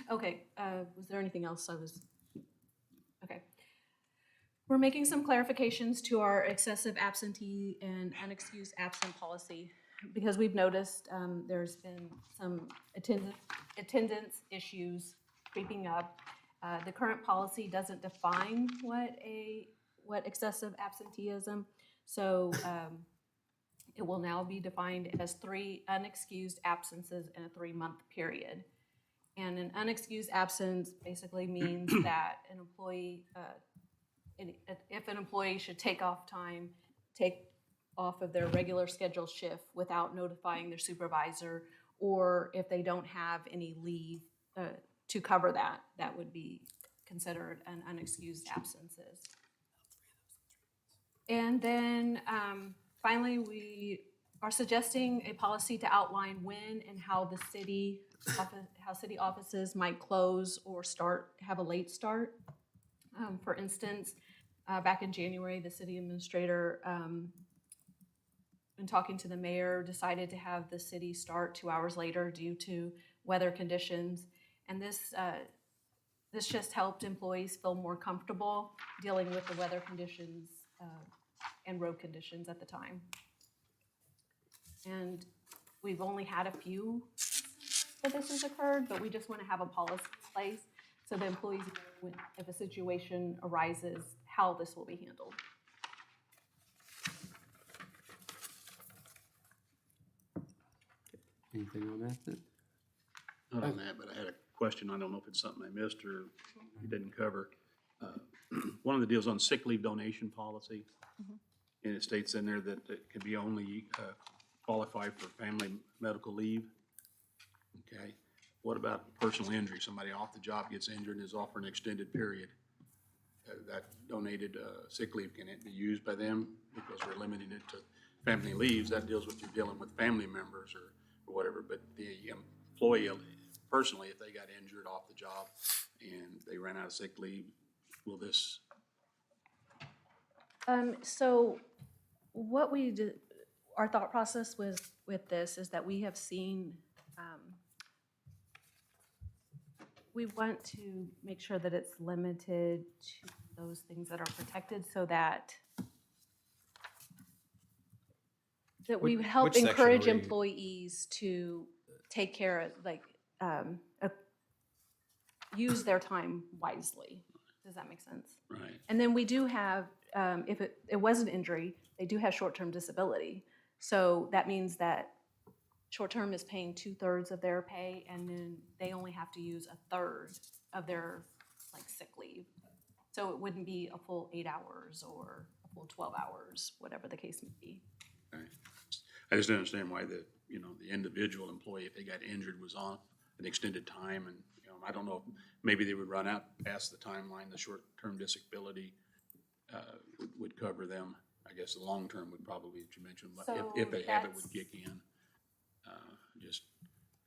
Okay, was there anything else okay. We're making some clarifications to our excessive absentee and unexcused absent policy because we've noticed there's been some attendance issues creeping up. The current policy doesn't define what excessive absenteeism, so it will now be defined as 3 unexcused absences in a 3-month period. And an unexcused absence basically means that an employee, if an employee should take off of their regular scheduled shift without notifying their supervisor, or if they don't have any leave to cover that, that would be considered an unexcused absences. And then finally, we are suggesting a policy to outline when and how the city offices might close or have a late start. For instance, back in January, the city administrator, in talking to the mayor, decided to have the city start 2 hours later due to weather conditions. And this just helped employees feel more comfortable dealing with the weather conditions and road conditions at the time. And we've only had a few that this has occurred, but we just want to have a policy in place so the employees know if a situation arises, how this will be handled. Anything on that? Not on that, but I had a question. I don't know if it's something I missed or you didn't cover. One of the deals on sick leave donation policy, and it states in there that it could be only qualified for family medical leave. Okay. What about personal injury? Somebody off the job gets injured and is off for an extended period. That donated sick leave, can it be used by them? Because we're limiting it to family leaves. That deals with you dealing with family members or whatever. But the employee, personally, if they got injured off the job and they ran out of sick leave, will this? So what we did, our thought process with this is that we have seen, we want to make sure that it's limited to those things that are protected so that we help which section encourage are we- employees to take care of, like, use their time wisely. Does that make sense? Right. And then we do have, if it was an injury, they do have short-term disability. So that means that short-term is paying 2/3 of their pay, and then they only have to use 1/3 of their sick leave. So it wouldn't be a full 8 hours or a full 12 hours, whatever the case may be. Right. I just don't understand why the individual employee, if they got injured, was on an extended time, and I don't know, maybe they would run out past the timeline. The short-term disability would cover them. I guess the long-term would probably, as you mentioned, So if they have it, would kick in. Just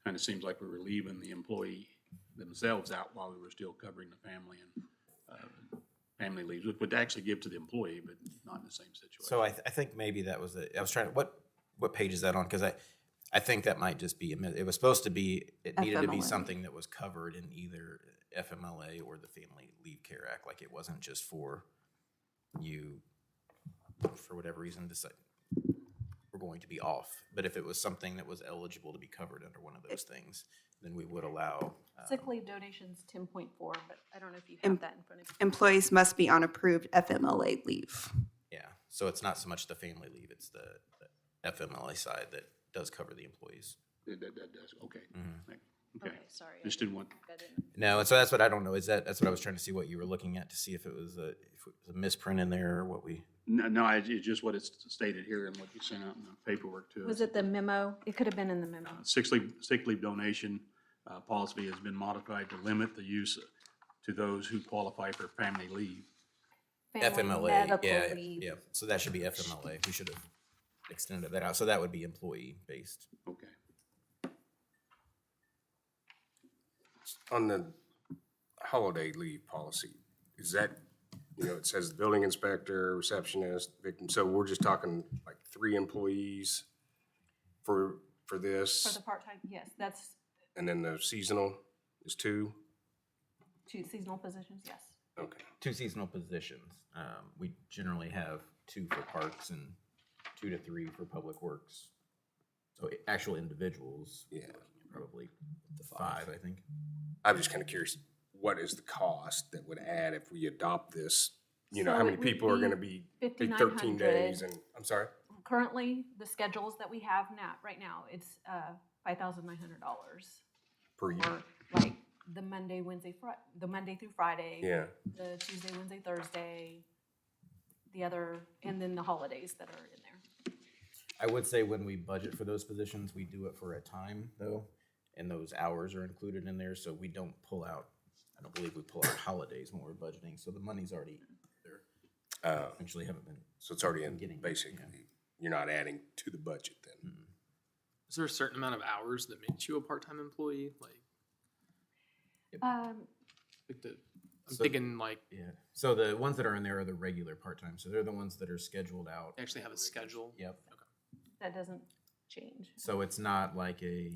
kind of seems like we were leaving the employee themselves out while we were still covering the family and family leaves, which would actually give to the employee, but not in the same situation. So I think maybe that was I was trying to, what page is that on? Because I think that might just be, it was supposed to be, it needed to be FMLA. something that was covered in either FMLA or the Family Leave Care Act. Like it wasn't just for you, for whatever reason, decide we're going to be off. But if it was something that was eligible to be covered under one of those things, then we would allow. Sick leave donations 10.4, but I don't know if you have that in front of you. Employees must be on approved FMLA leave. Yeah, so it's not so much the family leave, it's the FMLA side that does cover the employees. That does, okay. Mhm. Okay. Sorry. Just didn't want, No, and so that's what I don't know. That's what I was trying to see what you were looking at to see if it was a misprint in there or what we. No, it's just what it's stated here and what you sent out in the paperwork to us. Was it the memo? It could have been in the memo. Sick leave donation policy has been modified to limit the use to those who qualify for family leave. Family FMLA, medical yeah, leave. yeah. So that should be FMLA. We should have extended that out. So that would be employee-based. Okay. On the holiday leave policy, is that, it says building inspector, receptionist, victim, so we're just talking like 3 employees for this? For the part-time, yes, that's And then the seasonal is 2? 2 seasonal positions, yes. Okay. 2 seasonal positions. We generally have 2 for parks and 2 to 3 for public works. So actual individuals, Yeah. probably 5, I think. I'm just kind of curious, what is the cost that would add if we adopt this? So How many it would people are be gonna be 13 5,900. days and, I'm sorry? Currently, the schedules that we have now, right now, it's $5,900 Per year? for like the Monday, the Monday through Friday. Yeah. The Tuesday, Wednesday, Thursday, the other, and then the holidays that are in there. I would say when we budget for those positions, we do it for a time though, and those hours are included in there, so we don't pull out, I don't believe we pull out holidays when we're budgeting, so the money's already there. Actually haven't been. So it's already in, Getting, basically, yeah. you're not adding to the budget then? Is there a certain amount of hours that makes you a part-time employee? I'm So- thinking like Yeah, so the ones that are in there are the regular part-time, so they're the ones that are scheduled out. they actually have a schedule. Yep. That doesn't change. So it's not like a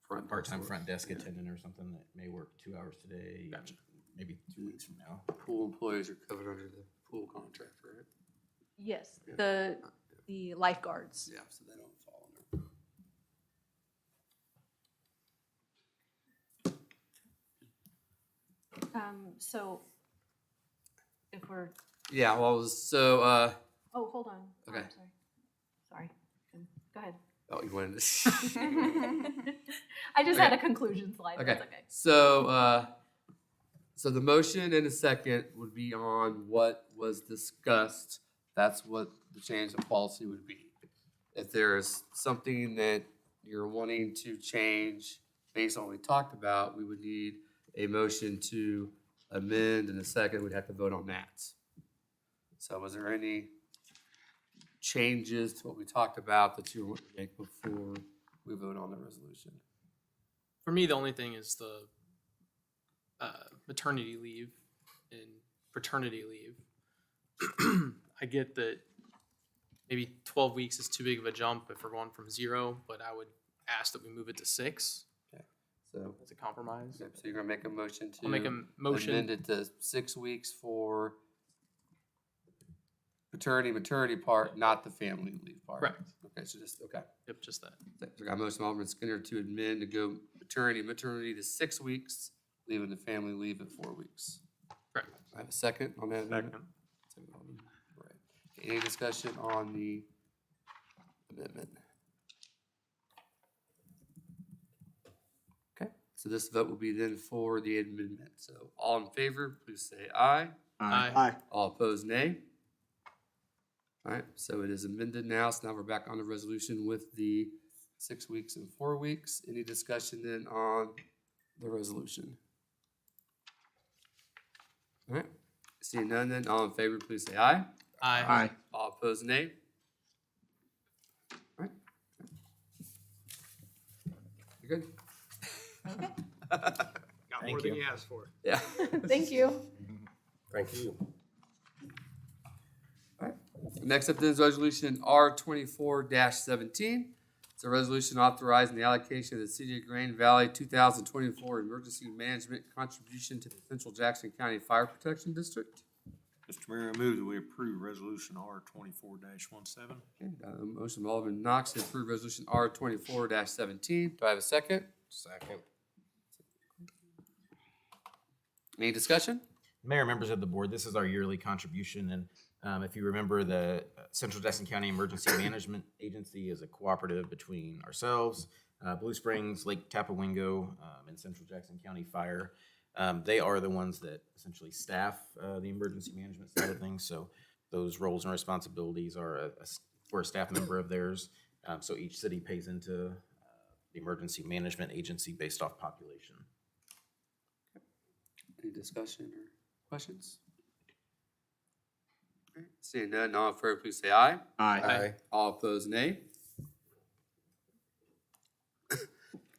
Front part-time desk front desk work. attendant or something that may work 2 hours today, Gotcha. maybe 2 weeks from now. Pool employees are covered under the pool contract, right? Yes, Yeah. the lifeguards. Yeah, so they don't fall under. So if we're, Yeah, well, so, oh, hold on. Oh, Okay. I'm sorry. Go ahead. oh, you wanted to. I just had Okay. a conclusion slide. Okay, That's okay. so, so the motion in a second would be on what was discussed. That's what the change of policy would be. If there is something that you're wanting to change based on what we talked about, we would need a motion to amend. In a second, we'd have to vote on that. So was there any changes to what we talked about that you want to make before we vote on the resolution? For me, the only thing is the maternity leave and paternity leave. I get that maybe 12 weeks is too big of a jump if we're going from 0, but I would ask that we move it to 6 So, as a compromise. so you're gonna make a motion to I'll make a motion. amend it to 6 weeks for maternity part, not the family leave part. Correct. Okay, so just, okay. Yep, just that. So I got a motion, Alderman Skinner, to amend to go maternity to 6 weeks, leaving the family leave at 4 weeks. Correct. I have a second on that amendment? Second. Second, Alderman. All right. Okay, any discussion on the amendment? Okay, so this vote will be then for the amendment. So all in favor, please say aye. Aye. All opposed, nay. All right, so it is amended now. So now we're back on the resolution with the 6 weeks and 4 weeks. Any discussion then on the resolution? All right, seeing none then, all in favor, please say aye. Aye. All opposed, nay. All right. You're good? Okay. Got Thank more than you. you asked for. Yeah. Thank you. Thank you. Next up then is resolution R 24-17. It's a resolution authorizing the allocation of the City of Grand Valley 2024 Emergency Management Contribution to the Central Jackson County Fire Protection District. Mr. Mayor, I move that we approve resolution R 24-17. Okay, motion by Alderman Knox to approve resolution R 24-17. Do I have a second? Second. Any discussion? Mayor, members of the board, this is our yearly contribution, and if you remember, the Central Jackson County Emergency Management Agency is a cooperative between ourselves, Blue Springs, Lake Tapawingo, and Central Jackson County Fire. They are the ones that essentially staff the emergency management side of things, so those roles and responsibilities are for a staff member of theirs. So each city pays into the emergency management agency based off population. Any discussion or questions? All right, seeing none, all in favor, please say aye. Aye. All opposed, nay.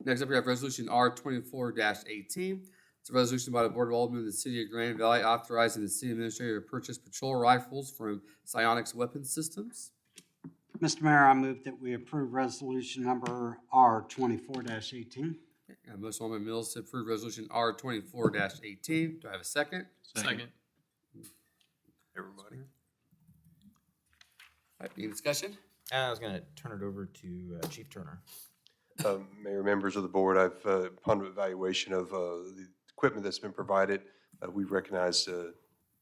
Next up, we have Resolution R 24-18. It's a resolution by the Board of Aldermen of the City of Grand Valley authorizing the city administrator to purchase patrol rifles from Psionics Weapon Systems. Mr. Mayor, I move that we approve resolution number R 24-18. Motion Alderman Mills to approve Resolution R 24-18. Do I have a second? Second. Everybody. All right, any discussion? I was gonna turn it over to Chief Turner. Mayor, members of the board, I've, upon evaluation of the equipment that's been provided, we've recognized a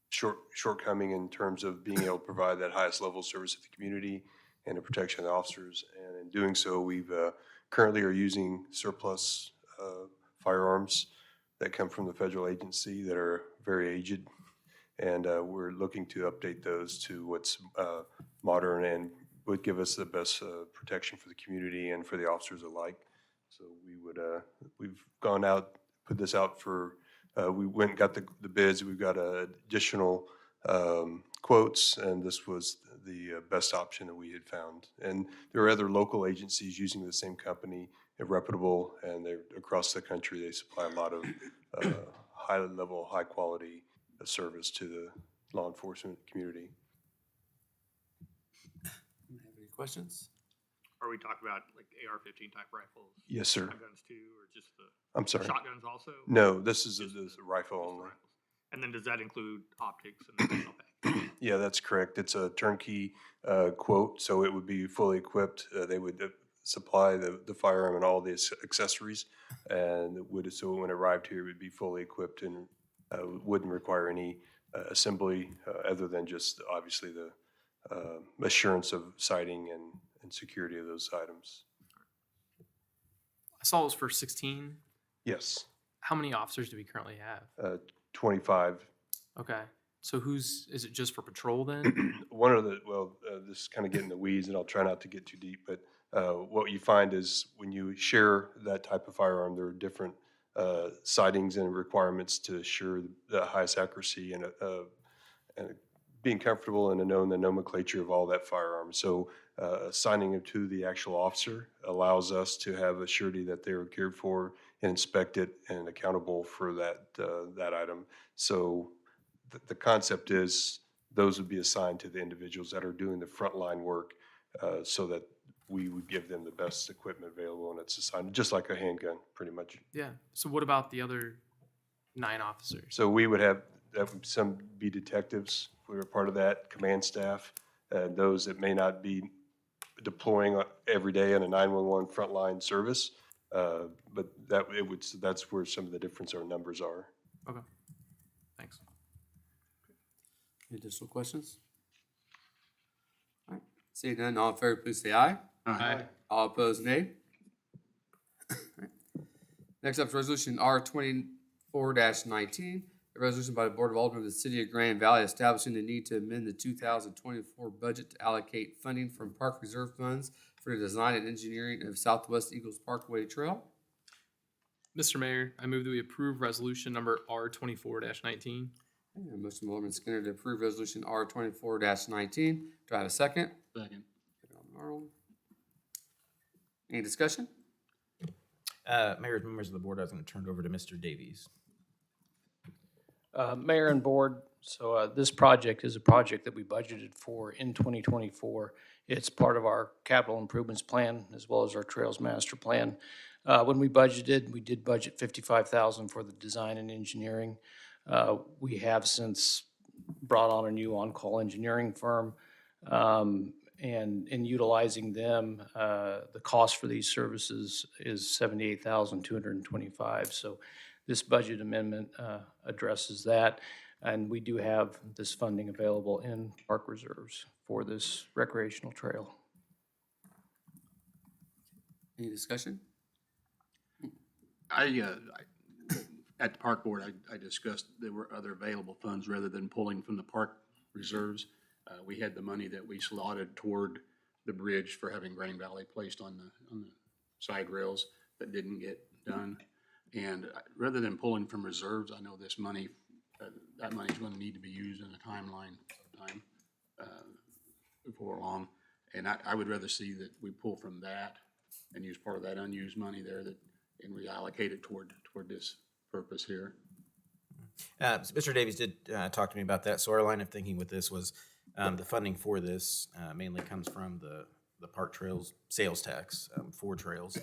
shortcoming in terms of being able to provide that highest level of service to the community and the protection of the officers. And in doing so, we've currently are using surplus firearms that come from the federal agency that are very aged. And we're looking to update those to what's modern and would give us the best protection for the community and for the officers alike. So we would, we've gone out, put this out for, we went and got the bids. We've got additional quotes, and this was the best option that we had found. And there are other local agencies using the same company, they're reputable, and they're across the country. They supply a lot of high level, high quality service to the law enforcement community. Any questions? Are we talking about like AR-15 type rifles? Yes, sir. Shotguns too, or just the? I'm sorry. Shotguns also? No, this is a rifle Just only. rifles. And then does that include optics and additional package? Yeah, that's correct. It's a turnkey quote, so it would be fully equipped. They would supply the firearm and all the accessories, and it would, so when it arrived here, it would be fully equipped and wouldn't require any assembly other than just obviously the assurance of sighting and security of those items. I saw it was for 16. Yes, How many officers do we currently have? 25. Okay. So is it just for patrol then? One of the, this is kind of getting the weeds, and I'll try not to get too deep, but what you find is when you share that type of firearm, there are different sightings and requirements to assure the highest accuracy and being comfortable and to know the nomenclature of all that firearm. So assigning it to the actual officer allows us to have a surety that they are cared for and inspected and accountable for that item. So the concept is those would be assigned to the individuals that are doing the frontline work so that we would give them the best equipment available, and it's assigned just like a handgun, pretty much. Yeah. So what about the other 9 officers? So we would have some be detectives. We were part of that, command staff, and those that may not be deploying every day in a 911 frontline service, but that's where some of the difference our numbers are. Okay. Thanks. Any additional questions? All right, seeing none, all in favor, please say aye. Aye. All opposed, nay. All right. Next up is Resolution R 24-19, a resolution by the Board of Aldermen of the City of Grand Valley establishing the need to amend the 2024 budget to allocate funding from park reserve funds for the design and engineering of Southwest Eagles Parkway Trail. Mr. Mayor, I move that we approve resolution number R 24-19. Motion by Alderman Skinner to approve Resolution R 24-19. Do I have a second? Second. Arnold. Any discussion? Mayor, members of the board, I was going to turn it over to Mr. Davies. Mayor and board, so this project is a project that we budgeted for in 2024. It's part of our capital improvements plan as well as our Trails Master Plan. When we budgeted, we did budget $55,000 for the design and engineering. We have since brought on a new on-call engineering firm, and in utilizing them, the cost for these services is $78,225. So this budget amendment addresses that, and we do have this funding available in park reserves for this recreational trail. Any discussion? At the park board, I discussed there were other available funds rather than pulling from the park reserves. We had the money that we slotted toward the bridge for having Grain Valley placed on the side rails that didn't get done. And rather than pulling from reserves, I know this money, that money's gonna need to be used in a timeline sometime before long. And I would rather see that we pull from that and use part of that unused money there and reallocate it toward this purpose here. So Mr. Davies did talk to me about that. So our line of thinking with this was the funding for this mainly comes from the park trails sales tax for trails.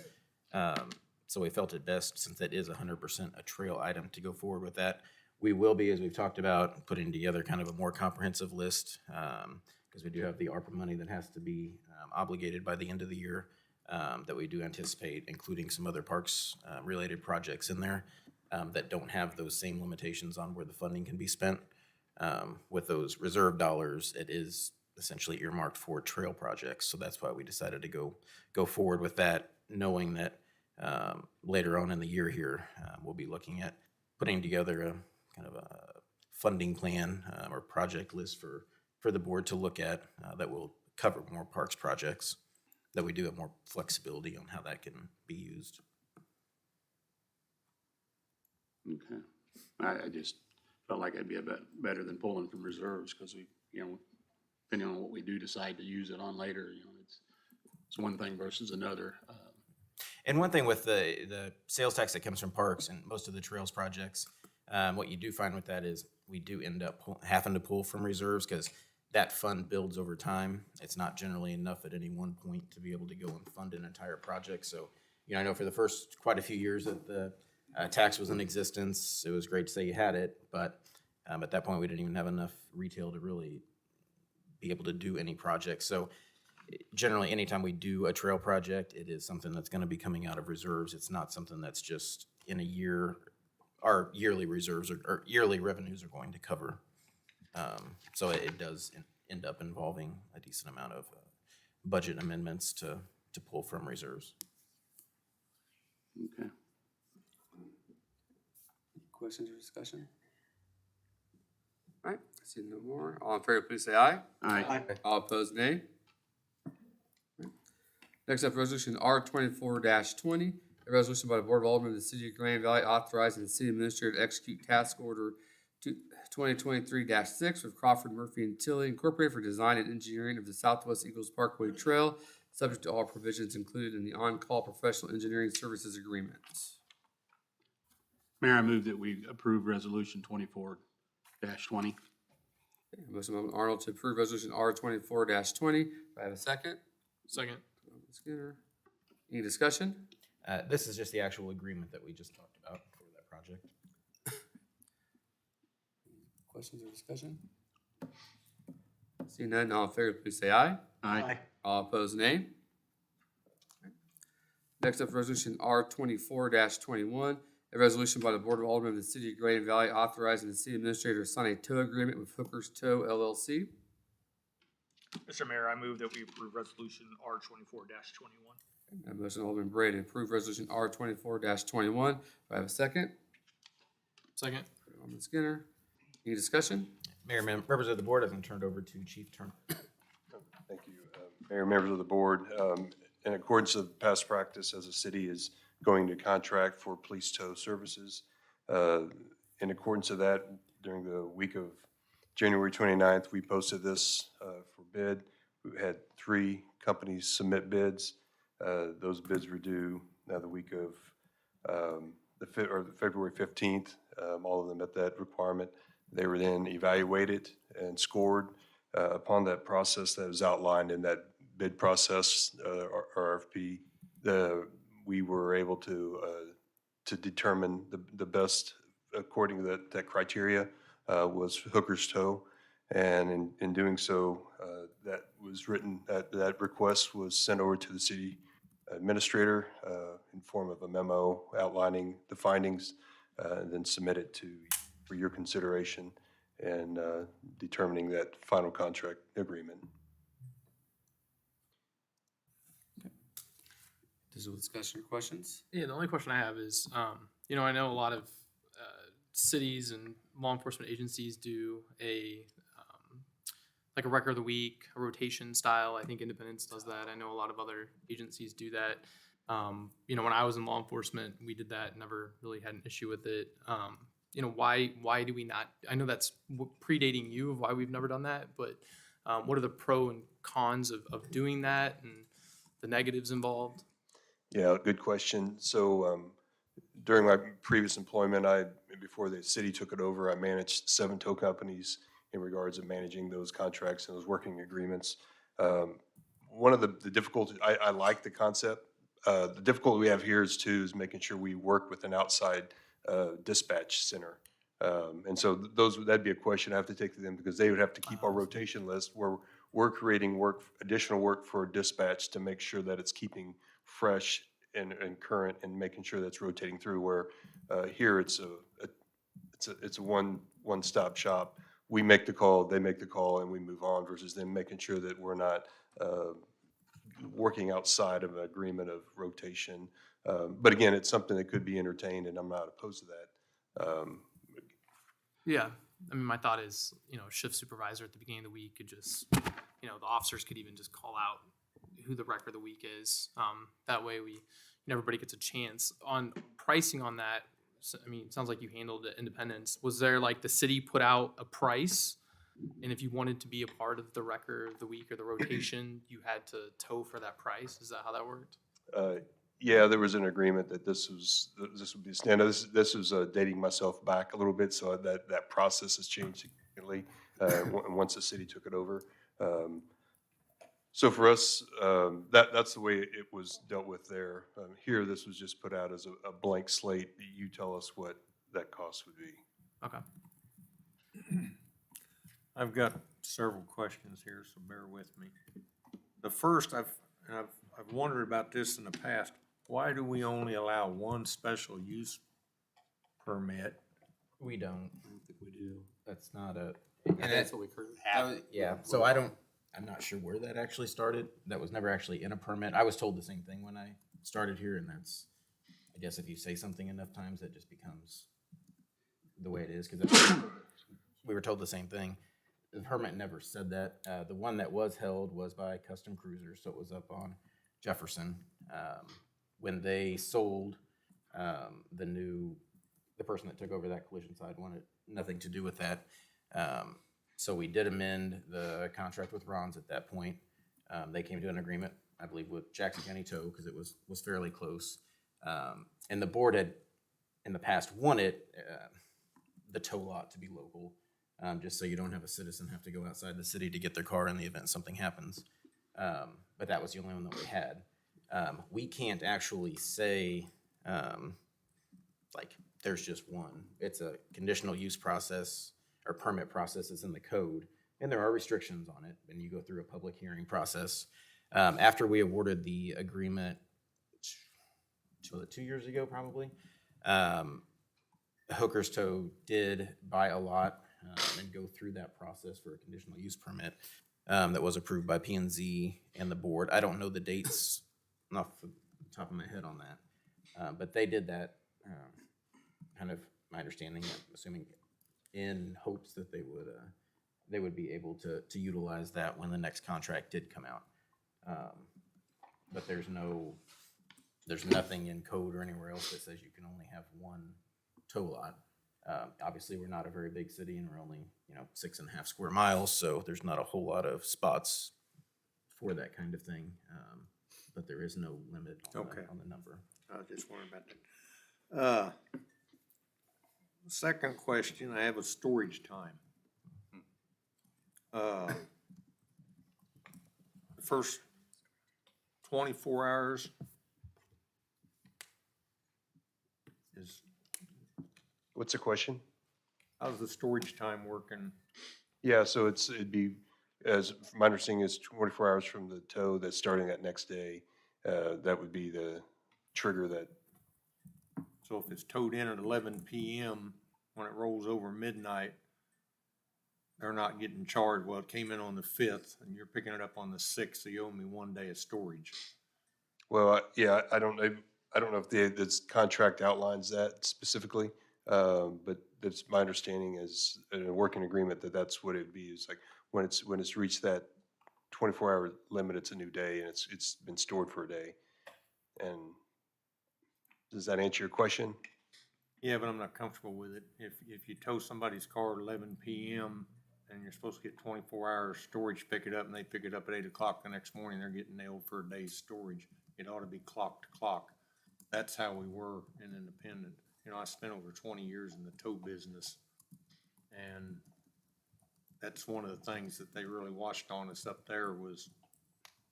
So we felt it best, since that is 100% a trail item, to go forward with that. We will be, as we've talked about, putting together kind of a more comprehensive list, because we do have the ARPA money that has to be obligated by the end of the year, that we do anticipate including some other parks related projects in there that don't have those same limitations on where the funding can be spent. With those reserve dollars, it is essentially earmarked for trail projects. So that's why we decided to go forward with that, knowing that later on in the year here, we'll be looking at putting together a kind of a funding plan or project list for the board to look at that will cover more parks projects, that we do have more flexibility on how that can be used. Okay. I just felt like it'd be a bit better than pulling from reserves, because we, depending on what we do decide to use it on later, it's one thing versus another. And one thing with the sales tax that comes from parks and most of the trails projects, what you do find with that is we do end up having to pull from reserves, because that fund builds over time. It's not generally enough at any one point to be able to go and fund an entire project. So, I know for the first quite a few years that the tax was in existence, it was great to say you had it, but at that point we didn't even have enough retail to really be able to do any projects. So generally, anytime we do a trail project, it is something that's going to be coming out of reserves. It's not something that's just in a year, our yearly reserves or yearly revenues are going to cover. So it does end up involving a decent amount of budget amendments to pull from reserves. Okay. Questions or discussion? All right, I see no more. All in favor, please say aye. Aye. All opposed, nay. Next up, resolution R 24-20, a resolution by the Board of Aldermen of the City of Grand Valley authorizing the city administrator to execute task order 2023-6 with Crawford, Murphy, and Tilly Incorporated for design and engineering of the Southwest Eagles Parkway Trail, subject to all provisions included in the on-call professional engineering services agreement. Mayor, I move that we approve resolution 24-20. Motion by Arnold to approve resolution R 24-20. Do I have a second? Second. Skinner. Any discussion? This is just the actual agreement that we just talked about for that project. Questions or discussion? Seeing none, all in favor, please say aye. Aye. All opposed, nay. Next up, resolution R 24-21, a resolution by the Board of Aldermen of the City of Grand Valley authorizing the city administrator to sign a tow agreement with Hooker's Tow LLC. Mr. Mayor, I move that we approve resolution R 24-21. I motion Alderman Bray to approve resolution R 24-21. Do I have a second? Second. Alderman Skinner. Any discussion? Mayor, members of the board, I'm going to turn it over to Chief Turner. Thank you. Mayor, members of the board, in accordance with past practice as a city is going to contract for police tow services. In accordance with that, during the week of January 29th, we posted this for bid. We had 3 companies submit bids. Those bids were due the week of February 15th. All of them met that requirement. They were then evaluated and scored. Upon that process that was outlined in that bid process, RFP, we were able to determine the best according to that criteria was Hooker's Tow. And in doing so, that was written, that request was sent over to the city administrator in form of a memo outlining the findings, and then submitted for your consideration and determining that final contract agreement. Is there discussion or questions? Yeah, the only question I have is, I know a lot of cities and law enforcement agencies do a like a record of the week, a rotation style. I think Independence does that. I know a lot of other agencies do that. You know, when I was in law enforcement, we did that. Never really had an issue with it. You know, why do we not? I know that's predating you of why we've never done that, but what are the pro and cons of doing that and the negatives involved? Yeah, good question. So during my previous employment, before the city took it over, I managed 7 tow companies in regards of managing those contracts and those working agreements. One of the difficulties, I like the concept. The difficulty we have here is making sure we work with an outside dispatch center. And so that'd be a question I have to take to them, because they would have to keep our rotation list where we're creating additional work for dispatch to make sure that it's keeping fresh and current and making sure that's rotating through, where here it's a one-stop shop. We make the call, they make the call, and we move on, versus them making sure that we're not working outside of an agreement of rotation. But again, it's something that could be entertained, and I'm not opposed to that. Yeah. I mean, my thought is, you know, shift supervisor at the beginning of the week could just, you know, the officers could even just call out who the record of the week is. That way everybody gets a chance. On pricing on that, I mean, it sounds like you handled it Independence. Was there, like, the city put out a price, and if you wanted to be a part of the record of the week or the rotation, you had to tow for that price? Is that how that worked? Yeah, there was an agreement that this would be standard. This was dating myself back a little bit, so that process has changed significantly once the city took it over. So for us, that's the way it was dealt with there. Here, this was just put out as a blank slate. You tell us what that cost would be. Okay. I've got several questions here, so bear with me. The first, I've wondered about this in the past. Why do we only allow one special use permit? We don't. I don't think we do. That's not a. And that's what we heard. Yeah, so I'm not sure where that actually started. That was never actually in a permit. I was told the same thing when I started here, and that's, I guess if you say something enough times, it just becomes the way it is, because we were told the same thing. The permit never said that. The one that was held was by Custom Cruisers, so it was up on Jefferson. When they sold, the person that took over that collision side wanted nothing to do with that. So we did amend the contract with Ron's at that point. They came to an agreement, I believe, with Jackson County Tow, because it was fairly close. And the board had, in the past, wanted the tow lot to be local, just so you don't have a citizen have to go outside the city to get their car in the event something happens. But that was the only one that we had. We can't actually say, like, there's just one. It's a conditional use process or permit process is in the code, and there are restrictions on it, and you go through a public hearing process. After we awarded the agreement, 2 years ago probably, Hooker's Tow did buy a lot and go through that process for a conditional use permit that was approved by P&Z and the board. I don't know the dates off the top of my head on that, but they did that, kind of my understanding, I'm assuming, in hopes that they would be able to utilize that when the next contract did come out. But there's nothing in code or anywhere else that says you can only have one tow lot. Obviously, we're not a very big city, and we're only 6.5 square miles, so there's not a whole lot of spots for that kind of thing. But there is no limit on the number. I was just wondering about that. Second question, I have a storage time. The first 24 hours is. What's the question? How's the storage time working? Yeah, so it'd be, as my understanding is 24 hours from the tow that's starting that next day. That would be the trigger that. So if it's towed in at 11 p.m., when it rolls over midnight, they're not getting charged. Well, it came in on the 5th, and you're picking it up on the 6th, so you owe me 1 day of storage. Well, yeah, I don't know if this contract outlines that specifically, but that's my understanding is in a working agreement that's what it'd be. It's like when it's reached that 24-hour limit, it's a new day and it's been stored for a day. And does that answer your question? Yeah, but I'm not comfortable with it. If you tow somebody's car at 11 PM and you're supposed to get 24 hours storage, pick it up, and they pick it up at 8 o'clock the next morning, they're getting nailed for a day's storage. It ought to be clock to clock. That's how we were in Independent. You know, I spent over 20 years in the tow business, and that's one of the things that they really watched on us up there was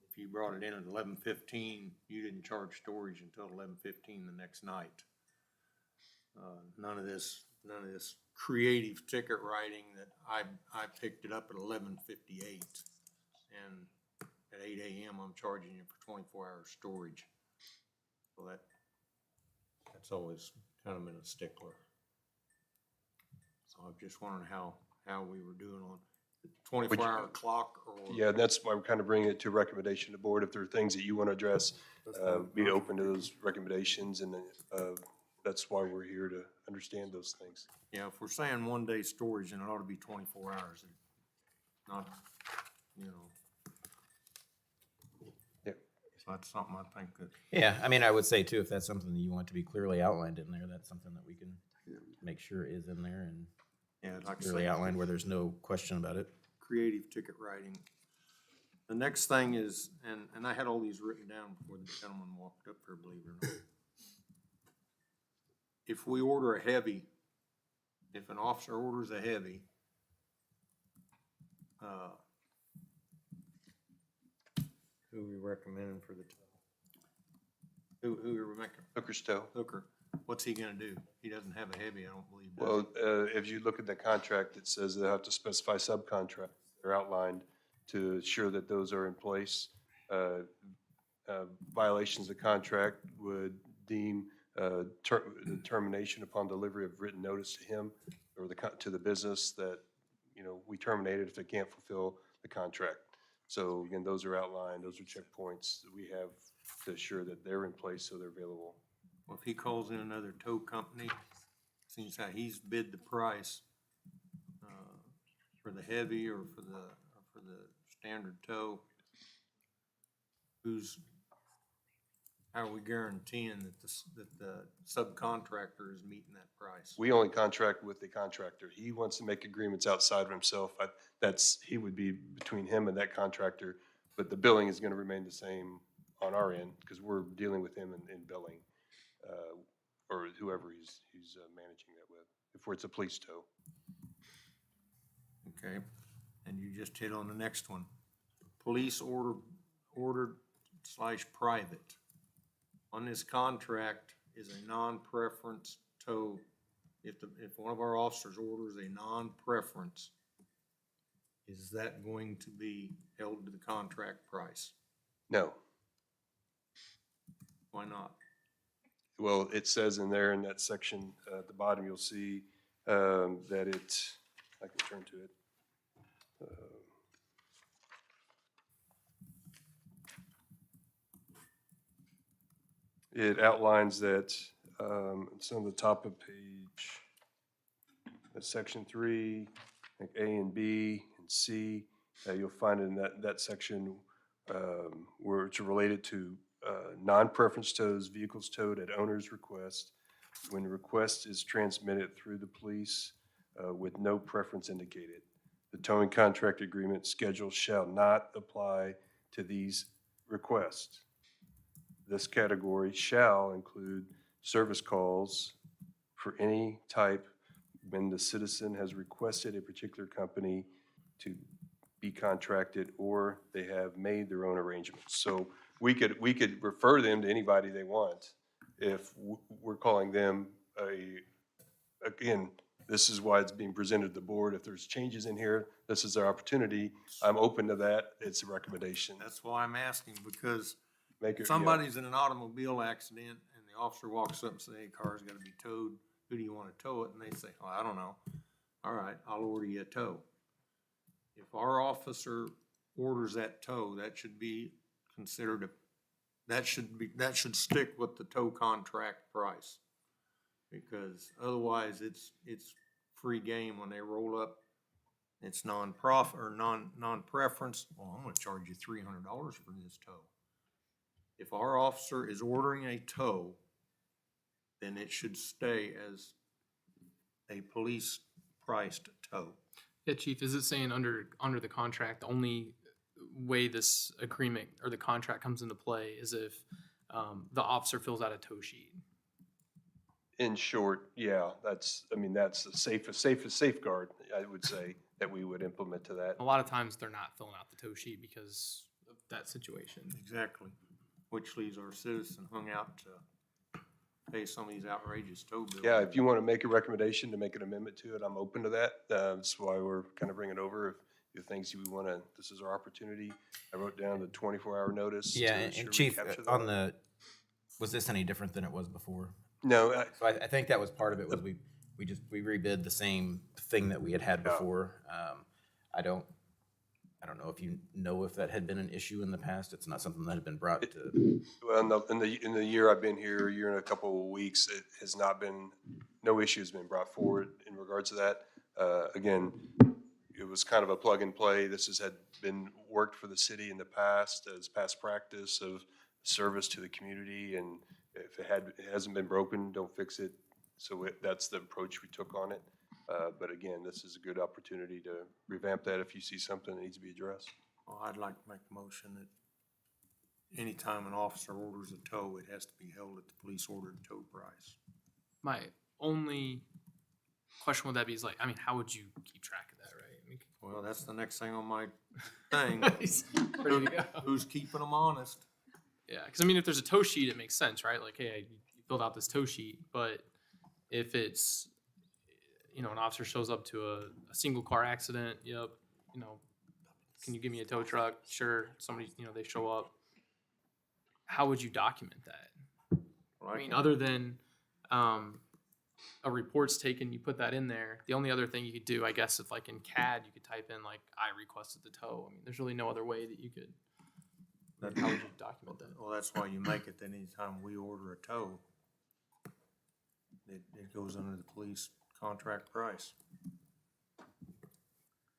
if you brought it in at 11:15, you didn't charge storage until 11:15 the next night. None of this creative ticket writing that I picked it up at 11:58, and at 8 AM I'm charging you for 24-hour storage. So that's always kind of been a stickler. So I'm just wondering how we were doing on the 24-hour clock or. Yeah, that's why we're kind of bringing it to recommendation to the board. If there are things that you want to address, be open to those recommendations, and that's why we're here to understand those things. Yeah, if we're saying 1 day storage, then it ought to be 24 hours, not, you know. Yeah. So that's something I think that. Yeah, I mean, I would say too, if that's something that you want to be clearly outlined in there, that's something that we can make sure is in there and Yeah, like I clearly say, outlined where there's no question about it. creative ticket writing. The next thing is, and I had all these written down before the gentleman walked up here, believe it or not. If we order a heavy, if an officer orders a heavy, who are we recommending for the tow? Who are we recommending? Hooker's tow. Hooker. What's he gonna do? He doesn't have a heavy, I don't believe. does Well, he? if you look at the contract, it says they have to specify subcontracts. They're outlined to ensure that those are in place. Violations of contract would deem the termination upon delivery of written notice to him or to the business that, you know, we terminated if they can't fulfill the contract. So again, those are outlined, those are checkpoints that we have to ensure that they're in place so they're available. Well, if he calls in another tow company, seems how he's bid the price for the heavy or for the standard tow, how are we guaranteeing that the subcontractor is meeting that price? We only contract with the contractor. He wants to make agreements outside of himself. He would be between him and that contractor, but the billing is gonna remain the same on our end because we're dealing with him in billing, or whoever he's managing that with, if it's a police tow. Okay, and you just hit on the next one. Police ordered / private. On this contract is a non-preference tow. If one of our officers orders a non-preference, is that going to be held to the contract price? No. Why not? Well, it says in there in that section, at the bottom, you'll see that I can turn to it. It outlines that, it's on the top of page, section 3, like A and B and C. You'll find in that section where it's related to non-preference tows, vehicles towed at owner's request, when the request is transmitted through the police with no preference indicated. The towing contract agreement schedule shall not apply to these requests. This category shall include service calls for any type when the citizen has requested a particular company to be contracted or they have made their own arrangements. So we could refer them to anybody they want if we're calling them again, this is why it's being presented to the board. If there's changes in here, this is our opportunity. I'm open to that. It's a recommendation. That's why I'm asking, because Make it, somebody's in an automobile accident and the officer walks up and says, hey, car's gotta be towed. Who do you wanna tow it? And they say, well, I don't know. All right, I'll order you a tow. If our officer orders that tow, that should be considered that should stick with the tow contract price. Because otherwise it's free game when they roll up it's non-profit or non-preference, well, I'm gonna charge you $300 for this tow. If our officer is ordering a tow, then it should stay as a police-priced tow. Yeah, Chief, is it saying under the contract, the only way this agreement or the contract comes into play is if the officer fills out a tow sheet? In short, yeah, that's the safest safeguard, I would say, that we would implement to that. A lot of times they're not filling out the tow sheet because of that situation. Exactly. Which leaves our citizen hung out to pay some of these outrageous tow bills. Yeah, if you want to make a recommendation to make an amendment to it, I'm open to that. That's why we're kind of bringing it over. If the things we want to, this is our opportunity. I wrote down the 24-hour notice. Yeah, to and ensure we Chief, capture on that. was this any different than it was before? No. So I think that was part of it, was we rebid the same thing that we had before. I don't know if you know if that had been an issue in the past. It's not something that had been brought to. Well, in the year I've been here, a year and a couple of weeks, it has not been, no issue has been brought forward in regards to that. Again, it was kind of a plug and play. This had been worked for the city in the past as past practice of service to the community, and if it hasn't been broken, don't fix it. So that's the approach we took on it. But again, this is a good opportunity to revamp that if you see something that needs to be addressed. Well, I'd like to make a motion that anytime an officer orders a tow, it has to be held at the police ordered tow price. My only question with that be is like, I mean, how would you keep track of that, right? I mean, Well, that's the next thing on my thing. He's ready to go. Who's keeping them honest? Yeah, because I mean, if there's a tow sheet, it makes sense, right? Like, hey, you filled out this tow sheet. But if it's, an officer shows up to a single car accident, can you give me a tow truck? Sure. Somebody, they show up. How would you document that? Well, I mean, other than a report's taken, you put that in there. The only other thing you could do, I guess, if like in CAD, you could type in like, I requested the tow. I mean, there's really no other way that you could. How would you document that? Well, that's why you make it that anytime we order a tow, it goes under the police contract price.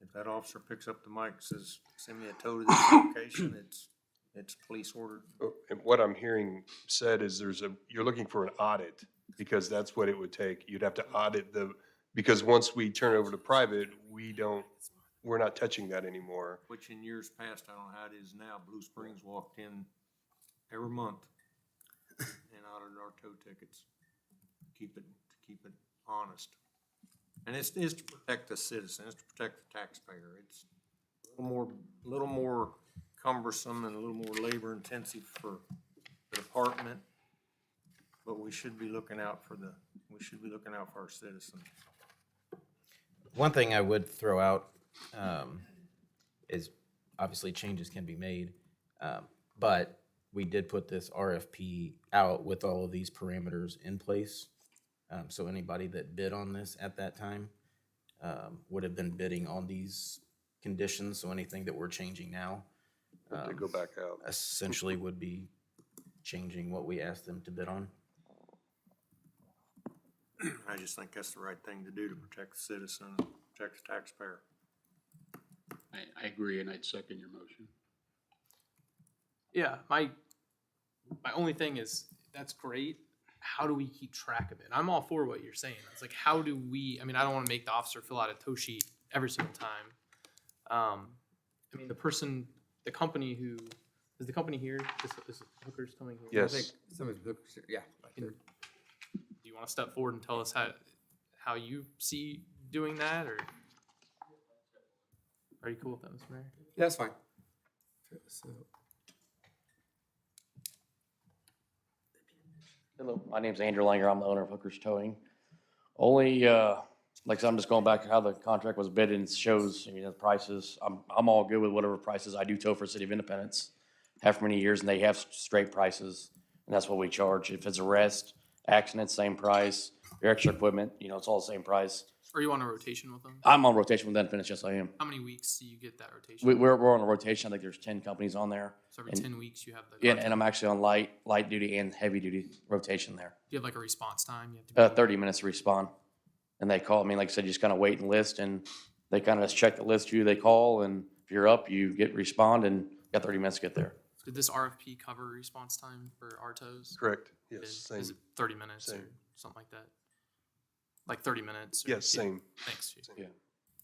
If that officer picks up the mic and says, send me a tow to this location, it's police ordered. And what I'm hearing said is you're looking for an audit, because that's what it would take. You'd have to audit because once we turn over to private, we're not touching that anymore. Which in years past, I don't know how it is now, Blue Springs walked in every month and audited our tow tickets to keep it honest. And it's to protect the citizen, it's to protect the taxpayer. It's a little more cumbersome and a little more labor intensive for the department, but we should be looking out for our citizens. One thing I would throw out is obviously changes can be made, but we did put this RFP out with all of these parameters in place. So anybody that bid on this at that time would have been bidding on these conditions. So anything that we're changing now To go back out. essentially would be changing what we asked them to bid on. I just think that's the right thing to do to protect the citizen, protect the taxpayer. I agree, and I'd second your motion. Yeah, my only thing is that's great. How do we keep track of it? I'm all for what you're saying. It's like, how do we? I mean, I don't want to make the officer fill out a tow sheet every single time. I mean, the company who is the company here. Is Hooker's coming here? Yes. I think somebody's Hooker's, yeah. Do you want to step forward and tell us how you see doing that, or are you cool with that, Mr. Mayor? Yeah, that's fine. So, Hello, my name's Andrew Langer. I'm the owner of Hooker's Towing. Only, like I said, I'm just going back to how the contract was bid, and it shows, the prices. I'm all good with whatever prices. I do tow for City of Independence, have for many years, and they have straight prices, and that's what we charge. If it's arrest, accident, same price. Your extra equipment, it's all the same price. Are you on a rotation with them? I'm on rotation with Independence, yes, I am. How many weeks do you get that rotation? We're on a rotation. I think there's 10 companies on there. So every And- 10 weeks you have the. Yeah, and I'm actually on light duty and heavy duty rotation there. Do you have like a response time? You have to 30 minutes to respond. And they call me, like I said, you just kind of wait and list, and They kind of just check the list you, they call, and if you're up, you respond, and you got 30 minutes to get there. Did this RFP cover response time for our tows? Correct, yes, Is same. it 30 minutes or Same. something like that? Like 30 minutes? Or, Yes, same. Thanks, Chief. Yeah.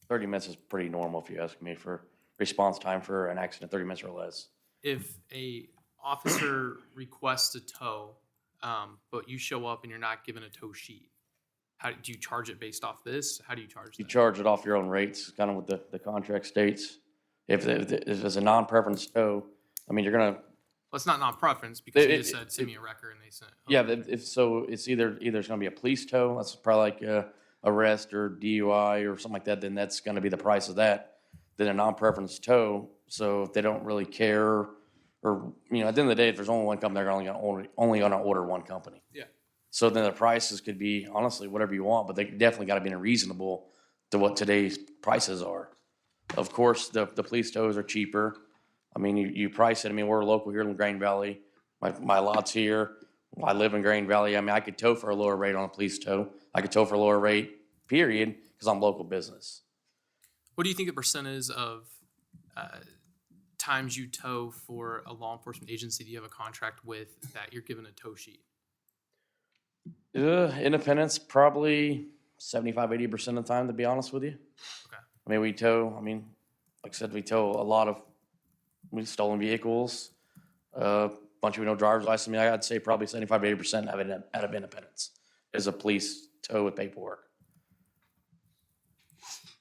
30 minutes is pretty normal if you ask me for response time for an accident, 30 minutes or less. If a officer requests a tow, but you show up and you're not given a tow sheet, how do you charge it based off this? How do you charge You that? charge it off your own rates, kind of what the contract states. If it's a non-preference tow, I mean, you're gonna. Well, it's not non-preference because you It- just said, send me a record, and they sent. Yeah, if so, it's either it's gonna be a police tow, that's probably like arrest or DUI or something like that, then that's gonna be the price of that. Then a non-preference tow, so if they don't really care, or, you know, at the end of the day, if there's only one company, they're only gonna order one company. Yeah. So then the prices could be, honestly, whatever you want, but they definitely gotta be reasonable to what today's prices are. Of course, the police tows are cheaper. I mean, you price it, I mean, we're local here in Grain Valley. My lot's here. I live in Grain Valley. I mean, I could tow for a lower rate on a police tow. I could tow for a lower rate, period, because I'm local business. What do you think the percent is of times you tow for a law enforcement agency that you have a contract with that you're given a tow sheet? Independence, probably 75-80% of the time, to be honest with you. Okay. I mean, we tow, like I said, we tow a lot of stolen vehicles, bunch of no driver's license. I mean, I'd say probably 75-80% out of Independence is a police tow with paperwork.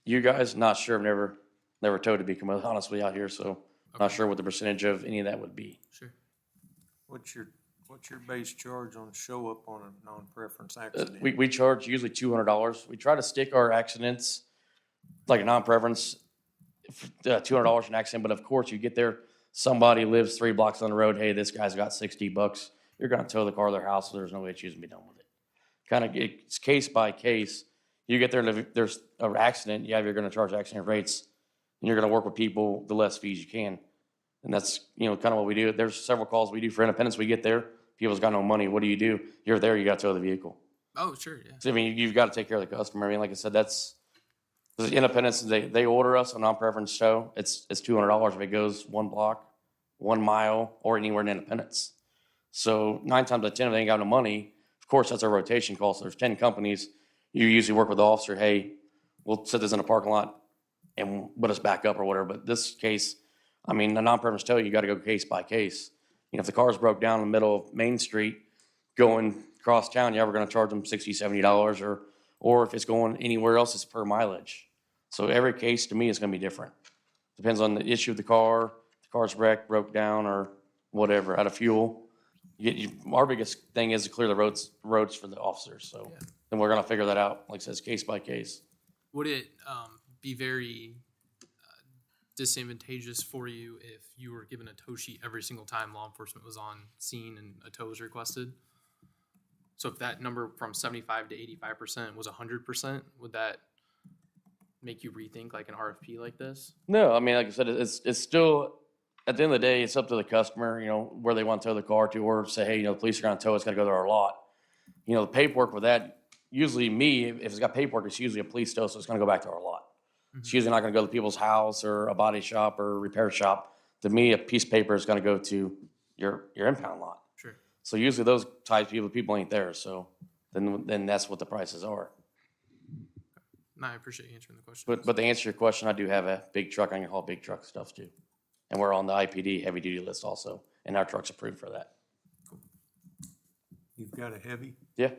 You guys, not sure, I've never towed, to be completely honest with you out here, so not sure what the percentage of any of that would be. Sure. What's your base charge on show up on a non-preference accident? We charge usually $200. We try to stick our accidents, like a non-preference, $200 an accident, but of course, you get there, somebody lives 3 blocks on the road, hey, this guy's got $60, you're gonna tow the car to their house, so there's no issues and be done with it. Kind of, it's case by case. You get there, and if there's an accident, yeah, you're gonna charge accident rates, and you're gonna work with people the less fees you can. And that's, kind of what we do. There's several calls we do for Independence. We get there, people's got no money, what do? You're there, you gotta tow the vehicle. Oh, sure, yeah. So, I mean, you've got to take care of the customer. I mean, like I said, that's Independence. They order us a non-preference tow. It's $200 if it goes 1 block, 1 mile, or anywhere in Independence. So 9 times out of 10, if they ain't got no money, of course that's our rotation call. So there's 10 companies. You usually work with the officer. Hey, we'll set this in a parking lot and put us back up or whatever. But this case, I mean, a non-preference tow, you got to go case by case. If the car's broke down in the middle of Main Street going across town, yeah, we're going to charge them $60, $70, or if it's going anywhere else, it's per mileage. So every case to me is going to be different. Depends on the issue of the car, the car's wrecked, broke down, or whatever, out of fuel. Our biggest thing is to clear the roads for the officers. So then we're going to figure that out, like I said, case by case. Would it be very disadvantageous for you if you were given a tow sheet every single time law enforcement was on scene and a tow was requested? So if that number from 75 to 85% was 100%, would that make you rethink like an RFP like this? No, I mean, like I said, it's still, at the end of the day, it's up to the customer, where they want to tow the car to, or say, hey, the police are going to tow, it's got to go to our lot. The paperwork with that, usually if it's got paperwork, it's usually a police tow, so it's going to go back to our lot. Mm-hmm. It's usually not going to go to people's house or a body shop or a repair shop. To me, a piece of paper is going to go to your impound lot. Sure. So usually those types of people ain't there, so then that's what the prices are. No, I appreciate you answering the question. But to answer your question, I do have a big truck. I can haul big truck stuff too. And we're on the IPD heavy duty list also, and our truck's approved for that. You've got a heavy? Yeah.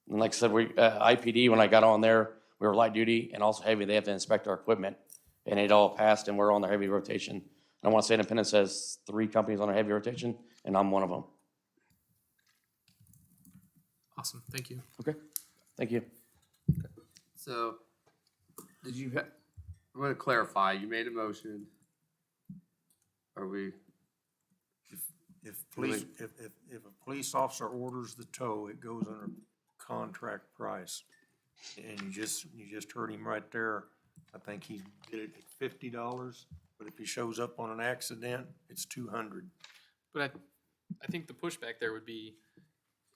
And like I said, IPD, when I got on there, we were light duty and also heavy. They have to inspect our equipment, and it all passed, and we're on the heavy rotation. And I want to say Independence has 3 companies on our heavy rotation, and I'm one of them. Awesome. Thank you. Okay. Thank you. So, I want to clarify, you made a motion. Are we? If a police officer orders the tow, it goes under contract price. And you just heard him right there. I think he did it at $50, but if he shows up on an accident, it's $200. But I think the pushback there would be,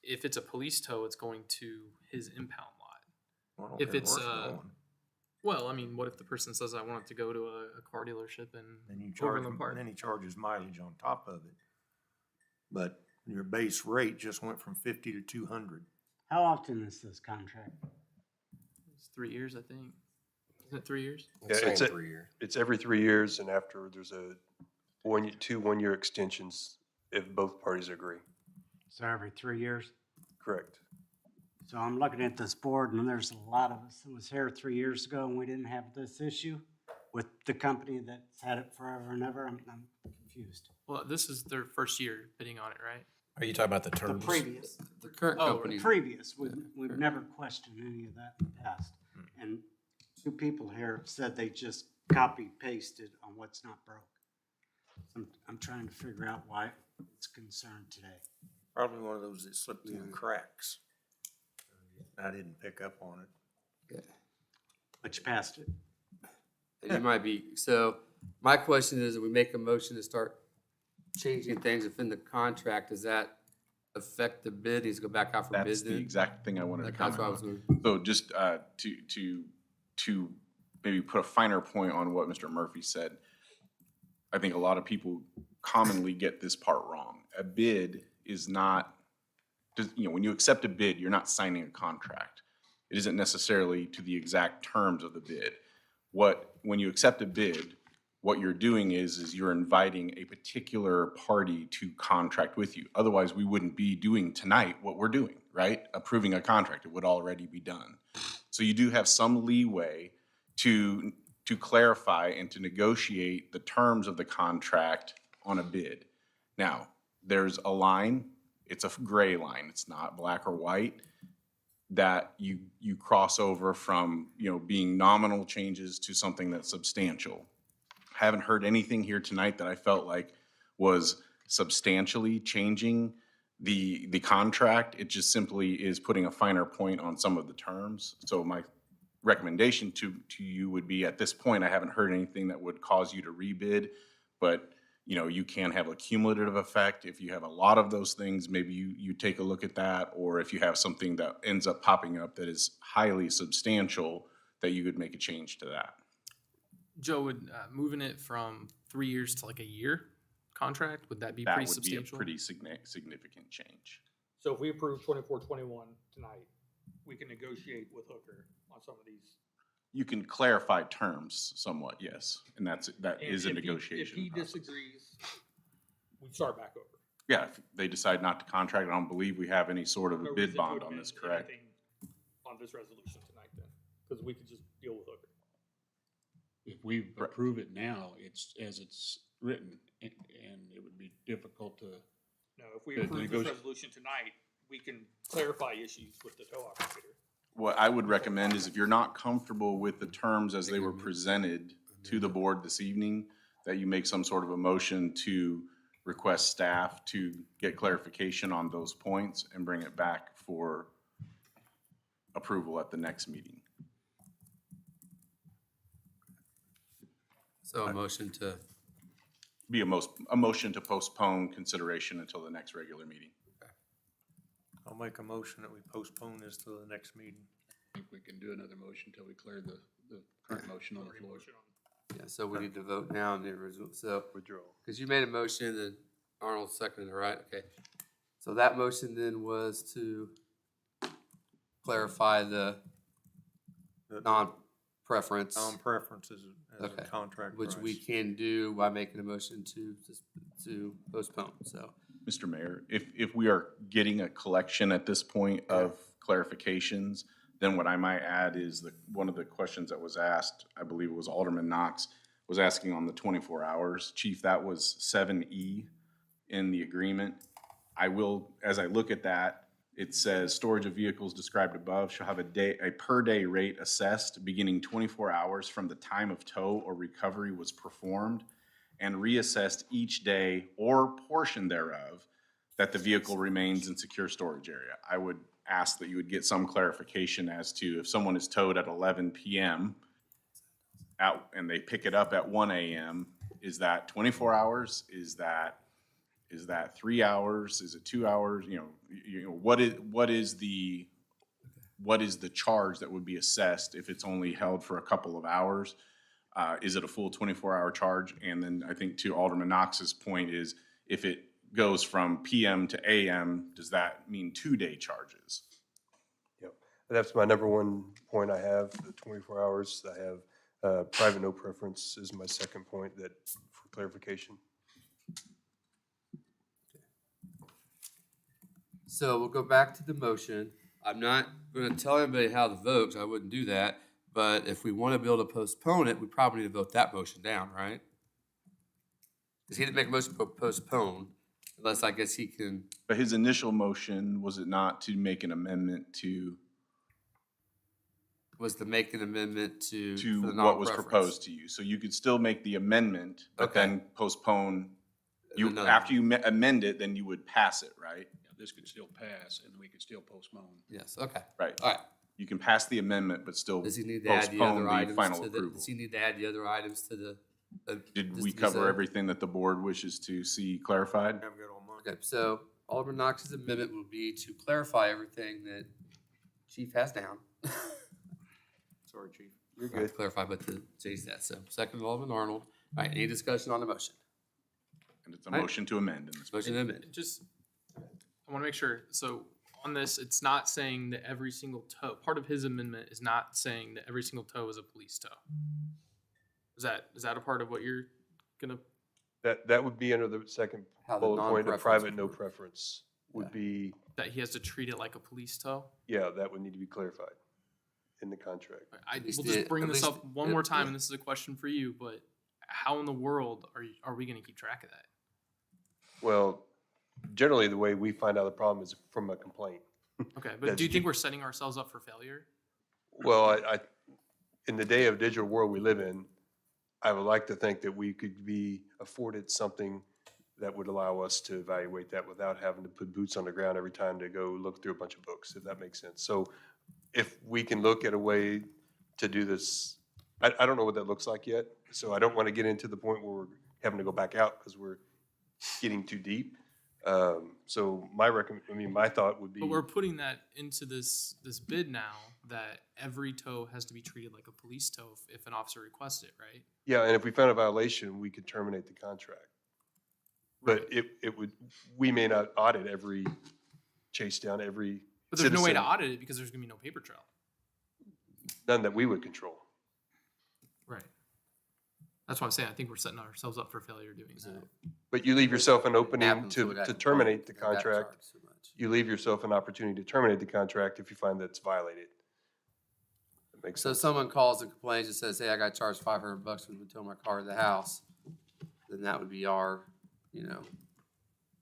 if it's a police tow, it's going to his impound lot. Well, If it's Well, I mean, what if the person says I want it to go to a car dealership in Then you charge, Overland Park? then he charges mileage on top of it. But your base rate just went from 50 to 200. How often is this contract? It's 3 years, I think. Isn't it 3 years? Yeah, it's Same 3 year. It's every 3 years, and after there's two 1-year extensions if both parties agree. So every 3 years? Correct. So I'm looking at this board, and there's a lot of us that was here 3 years ago, and we didn't have this issue with the company that's had it forever and ever. I'm confused. Well, this is their first year bidding on it, right? Are you talking about the The terms? previous, The current Oh, company. previous, we've never questioned any of that in the past. And two people here have said they just copy pasted on what's not broke. So I'm trying to figure out why it's concerned today. Probably one of those that slipped through the cracks. I didn't pick up on it. But you passed it. It might be. So my question is, if we make a motion to start changing things within the contract, does that affect the bid? Needs to go back out for That's bids the then? exact thing I wanted to That's what I was comment going. on. So just to maybe put a finer point on what Mr. Murphy said, I think a lot of people commonly get this part wrong. A bid is not, when you accept a bid, you're not signing a contract. It isn't necessarily to the exact terms of the bid. When you accept a bid, what you're doing is you're inviting a particular party to contract with you. Otherwise, we wouldn't be doing tonight what we're doing, right? Approving a contract, it would already be done. So you do have some leeway to clarify and to negotiate the terms of the contract on a bid. Now, there's a line, it's a gray line, it's not black or white, that you cross over from, being nominal changes to something that's substantial. Haven't heard anything here tonight that I felt like was substantially changing the contract. It just simply is putting a finer point on some of the terms. So my recommendation to you would be, at this point, I haven't heard anything that would cause you to rebid, but you can have a cumulative effect. If you have a lot of those things, maybe you take a look at that, or if you have something that ends up popping up that is highly substantial, that you could make a change to that. Joe, would moving it from 3 years to like a year contract, would that be pretty substantial? That would be a pretty significant change. So if we approve 24-21 tonight, we can negotiate with Hooker on some of these. You can clarify terms somewhat, yes, and that is a And negotiation If he process. disagrees, we start back over. Yeah, if they decide not to contract, I don't believe we have any sort of a No bid reason to bond on amend this, correct? anything on this resolution tonight then, because we could just deal with Hooker. If we approve it now, it's as it's written, and it would be difficult to. No, if we To approve this negotiate. resolution tonight, we can clarify issues with the tow operator. What I would recommend is, if you're not comfortable with the terms as they were presented to the board this evening, that you make some sort of a motion to request staff to get clarification on those points and bring it back for approval at the next meeting. So a motion to. Be a motion to postpone consideration until the next regular meeting. I'll make a motion that we postpone this to the next meeting. I think we can do another motion until we clear the current motion on the floor. Yeah, so we need to vote now on the original, so. Withdraw. Because you made a motion and Arnold seconded it, right? Okay. So that motion then was to clarify the non-preference. Non-preference as a Okay. contract Which price. we can do by making a motion to postpone, so. Mr. Mayor, if we are getting a collection at this point of clarifications, then what I might add is one of the questions that was asked, I believe it was Alderman Knox, was asking on the 24 hours. Chief, that was 7E in the agreement. I will, as I look at that, it says storage of vehicles described above shall have a per day rate assessed beginning 24 hours from the time of tow or recovery was performed, and reassessed each day or portion thereof that the vehicle remains in secure storage area. I would ask that you would get some clarification as to, if someone is towed at 11 p.m. And they pick it up at 1 a.m., is that 24 hours? Is that 3 hours? Is it 2 hours? What is the what is the charge that would be assessed if it's only held for a couple of hours? Is it a full 24-hour charge? And then I think to Alderman Knox's point is, if it goes from PM to AM, does that mean 2-day charges? Yep. That's my number one point I have, the 24 hours. I have private no preference is my second point that for clarification. So we'll go back to the motion. I'm not going to tell everybody how to vote, 'cause I wouldn't do that. But if we want to be able to postpone it, we probably need to vote that motion down, right? Because he didn't make a motion to postpone, unless I guess he can. But his initial motion, was it not to make an amendment to Was to make an amendment to to for the what was non-preference. proposed to you? So you could still make the amendment, but Okay. then postpone. You, Another- after you amend it, then you would pass it, right? This could still pass and we could still postpone. Yes, okay. Right. All right. You can pass the amendment, but still Does he need to add the postpone other the items final to the, approval. does he need to add the other items to the? Did just we to be cover said? everything that the board wishes to see clarified? Okay, so Alderman Knox's amendment would be to clarify everything that Chief has down. Sorry, Chief. You're good. Clarify, but to change that. So second, Alderman Arnold. All right, any discussion on the motion? And it's a All right. motion to amend in this. Motion to amend. Just, I want to make sure, so on this, it's not saying that every single tow, part of his amendment is not saying that every single tow is a police tow. Is that a part of what you're gonna, That would be under the second How the bullet point, the non-preference private would no work. preference would Yeah. be, that he has to treat it like a police tow? yeah, that would need to be clarified in the contract. I least will just it- bring at this least up one it- more time, yeah. and this is a question for you, but how in the world are we gonna keep track of that? Well, generally, the way we find out the problem is from a complaint. Okay, but That's do you think ju- we're setting ourselves up for failure? Well, in the day of digital world we live in, I would like to think that we could be afforded something that would allow us to evaluate that without having to put boots on the ground every time to go look through a bunch of books, if that makes sense. So if we can look at a way to do this, I don't know what that looks like yet, so I don't want to get into the point where we're having to go back out because we're getting too deep. So my thought would be. But we're putting that into this bid now, that every tow has to be treated like a police tow if an officer requests it, right? Yeah, and if we found a violation, we could terminate the contract. But we may not audit chase down every But there's no way to citizen, audit it because there's gonna be no paper trail. none that we would control. Right. That's what I'm saying. I think we're setting ourselves up for failure doing that. But you leave yourself an opening happens to with that terminate the complaint, that contract. charge so much. You leave yourself an opportunity to terminate the contract if you find that it's violated. That makes So sense. someone calls and complains and says, hey, I got charged $500 for towing my car to the house, then that would be our,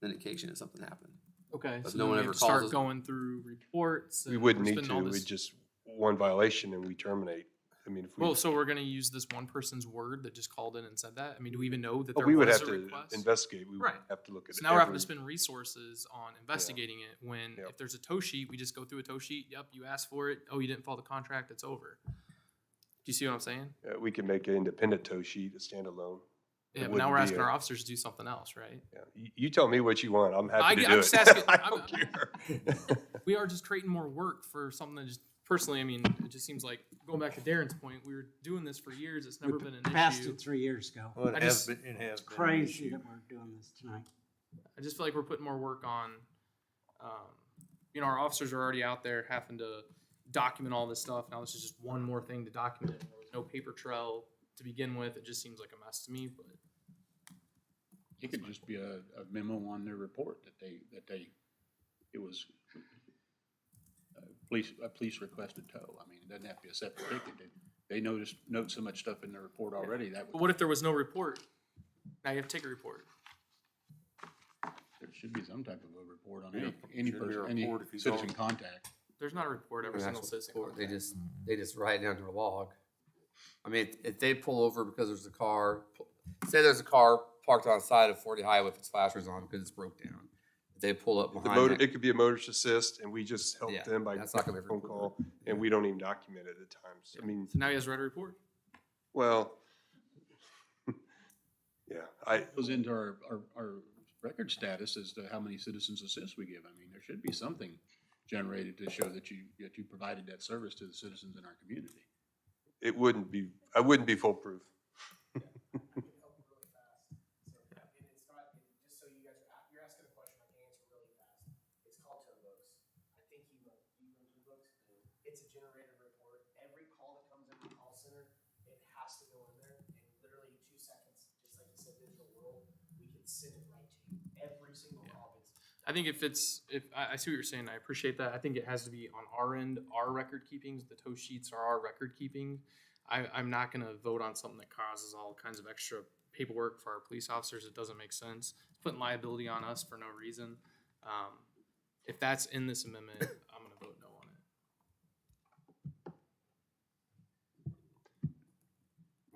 indication that something happened. Okay, But so no then one we ever have to start calls us. going through reports. We and wouldn't we're need spending all to, this- we just, one violation and we terminate. I mean, if we. Well, so we're gonna use this one person's word that just called in and said that? I mean, do we even know that Oh, there we would was have a to request? investigate. We would Right. have to look at it. So now we're having every- to spend resources on investigating it when Yep. if there's a tow sheet, we just go through a tow sheet. Yep, you asked for it. Oh, you didn't follow the contract. It's over. Do you see what I'm saying? We can make an independent tow sheet, a standalone. It Yeah, but now wouldn't we're be asking a- our officers to do something else, right? Yeah, you tell me what you want. I'm happy to I'm do just it. asking. I I'm- don't care. We are just creating more work for something that just personally, I mean, it just seems like going back to Darren's point, we were doing this for years. It's never been an Passed issue. it 3 years ago. Well, I it just- has been an Crazy issue. that we're doing this tonight. I just feel like we're putting more work on, our officers are already out there having to document all this stuff. Now this is just one more thing to document. There was no paper trail to begin with. It just seems like a mess to me, but. It could just be a memo on their report it was a police requested tow. I mean, it doesn't have to be a separate ticket. They note so much stuff in their report already that But what if there was no report? Now you have to take a report. there should be some type of a report on Yeah, any should be a person, any report if he's citizen on. contact. There's not a report every single citizen. They just write down their log. I mean, if they pull over because there's a car, say there's a car parked on the side of 40 highway with its flashers on because it's broke down. If they pull up The behind motor, that- it could be a motorist assist and we just help Yeah, them by that's not gonna phone be call and we don't even document it at times. I mean, So now he has to write a report. well, yeah, It goes into our record status as to how many citizens assist we give. I mean, there should be something generated to show that you provided that service to the citizens in our community. It wouldn't be, I wouldn't be foolproof. Just so you guys you're asking a question I can answer really fast. It's called Tone Books. I think you run Tone Books. It's a generated report. Every call that comes into the call center, it has to go in there, and literally 2 seconds, just like you said, digital world, we can send it right to you. Every single call gets. I think if I see what you're saying, I appreciate that. I think it has to be on our end, our record keepings. The tow sheets are our record keeping. I'm not going to vote on something that causes all kinds of extra paperwork for our police officers. It doesn't make sense. It's putting liability on us for no reason. If that's in this amendment, I'm going to vote no on it.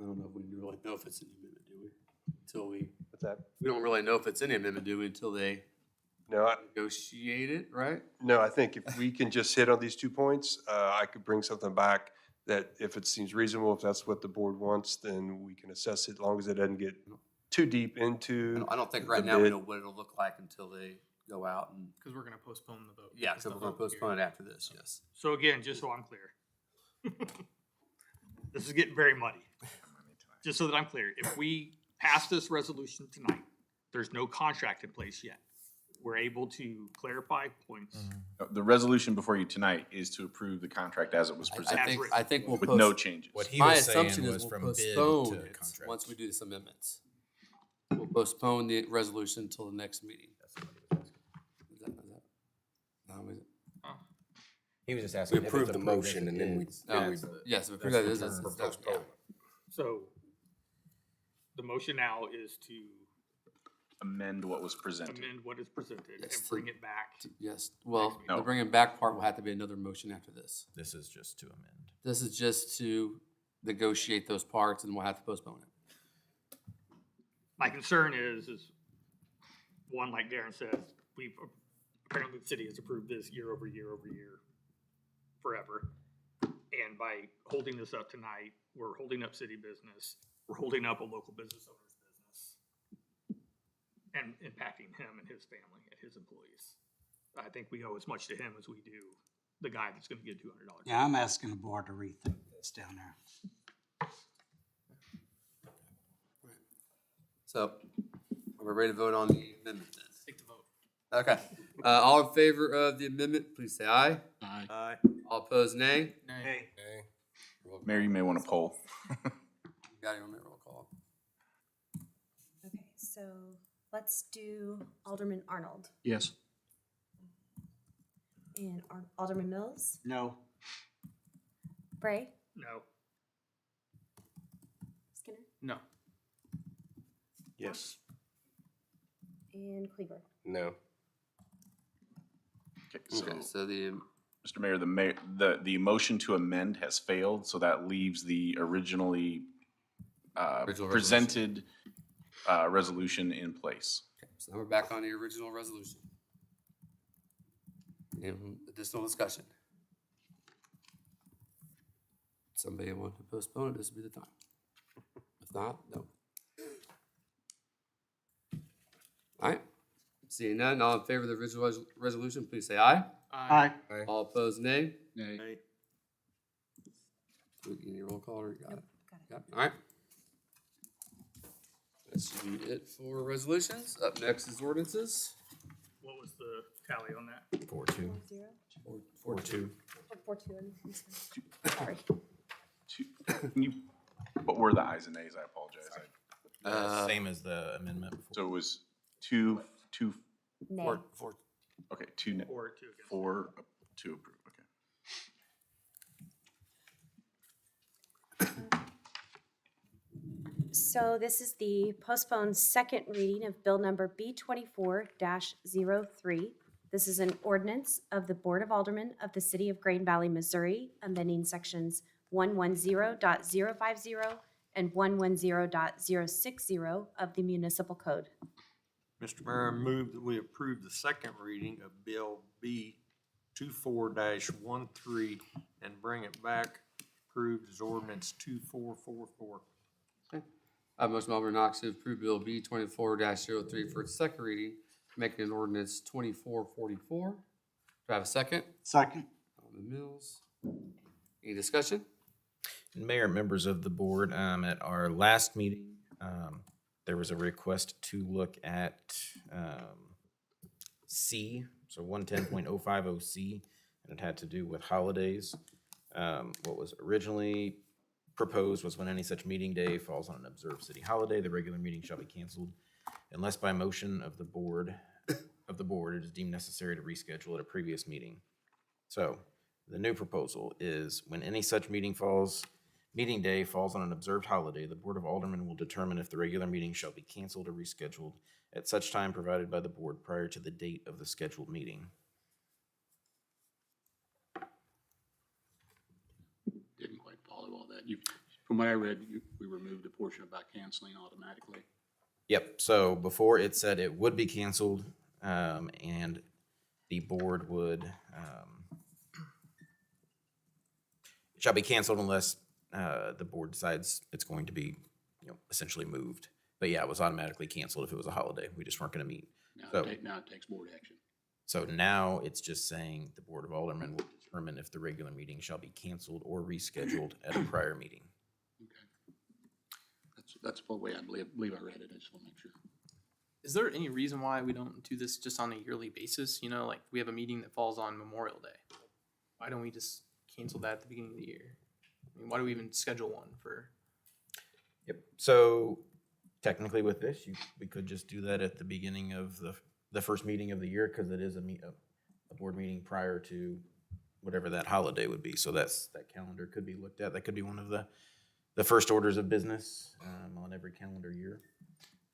I don't know if we really know if it's in the amendment, do we? Until we. What's that? We don't really know if it's in the amendment, do we, until they No, negotiate it, right? no, I think if we can just hit on these 2 points, I could bring something back that if it seems reasonable, if that's what the board wants, then we can assess it as long as it doesn't get too deep into. I don't think right the now we bid. know what it'll look like until they go out and. Because we're going to postpone the vote. Yeah, because we're going to postpone it after this, yes. So again, just so I'm clear. This is getting very muddy. Just so that I'm clear, if we pass this resolution tonight, there's no contract in place yet. We're able to clarify points. The resolution before you tonight is to approve the contract as it was presented. I think we'll with no changes. What he My was saying assumption was is from we'll bid postpone to it contract. once we do this amendments. We'll postpone the resolution until the next meeting. Is that, no, is it? He was just We asking. if it's approved the approved as motion it and then we. is. No, yes, if we approve that, it is, it's For done, yeah. postponement. So the motion now is to Amend what was presented. amend what is presented and Yes, bring it back. Yes, well, No. the bringing back part will have to be another motion after this. This is just to amend. This is just to negotiate those parts and we'll have to postpone it. My concern is one, like Darren says, apparently the city has approved this year over year over year forever. And by holding this up tonight, we're holding up city business, we're holding up a local business owner's business and impacting him and his family and his employees. I think we owe as much to him as we do the guy that's gonna get $200. Yeah, I'm asking the board to rethink this down there. So, are we ready to vote on the amendment then? Take the vote. Okay, all in favor of the amendment, please say aye. Aye. All opposed, nay. Hey, Mayor, you may want to poll. Got it on that roll call. Okay, so let's do Alderman Arnold Yes. and Alderman Mills, No, Bray, no. Skinner, No. Yes. and Cleaver. No. Okay, so the, Mr. Mayor, the motion to amend has failed, so that leaves the originally Original presented resolution in place. okay, so now we're back on the original resolution. And additional discussion. Somebody want to postpone it, this would be the time. If not, no. All right, seeing none, all in favor of the original resolution, please say aye. aye. All opposed, nay. Nay. Do we need a roll call or you got it? Got it. Got it, all right. That should be it for resolutions. Up next is ordinances. What was the tally on that? 4-2. 4-2. 4-2. Sorry. What were the ayes and nays? I apologize. Same as the amendment before. So it was two, Nay. Four. okay, two, Or two against? four, two approved, okay. So this is the postponed second reading of Bill Number B24-03. This is an ordinance of the Board of Aldermen of the City of Green Valley, Missouri, amending sections 110.050 and 110.060 of the Municipal Code. Mr. Mayor, I move that we approve the second reading of Bill B 24-13 and bring it back approved as ordinance 2444. I have a motion by Alderman Knox to approve Bill B 24-03 for its second reading, making an ordinance 2444. Do I I have a second? Second. Alderman Mills. Any discussion? Mayor, members of the board, at our last meeting, there was a request to look at C, so 110.050C, and it had to do with holidays. What was originally proposed was when any such meeting day falls on an observed city holiday, the regular meeting shall be canceled unless by motion of the board it is deemed necessary to reschedule at a previous meeting. So the new proposal is when any such meeting day falls on an observed holiday, the Board of Aldermen will determine if the regular meeting shall be canceled or rescheduled at such time provided by the board prior to the date of the scheduled meeting. Didn't quite follow all that. From what I read, we removed a portion about canceling automatically. Yep, so before it said it would be canceled, and the board would, it shall be canceled unless the board decides it's going to be, essentially moved. But yeah, it was automatically canceled if it was a holiday. We just weren't gonna meet. Now it takes board action. So now it's just saying the Board of Aldermen will determine if the regular meeting shall be canceled or rescheduled at a prior meeting. That's the way I believe I read it. I just want to make sure. Is there any reason why we don't do this just on a yearly basis? Like we have a meeting that falls on Memorial Day. Why don't we just cancel that at the beginning of the year? I mean, why do we even schedule one for? Yep, so technically with this, we could just do that at the beginning of the first meeting of the year, because it is a board meeting prior to whatever that holiday would be. So that calendar could be looked at. That could be one of the first orders of business on every calendar year.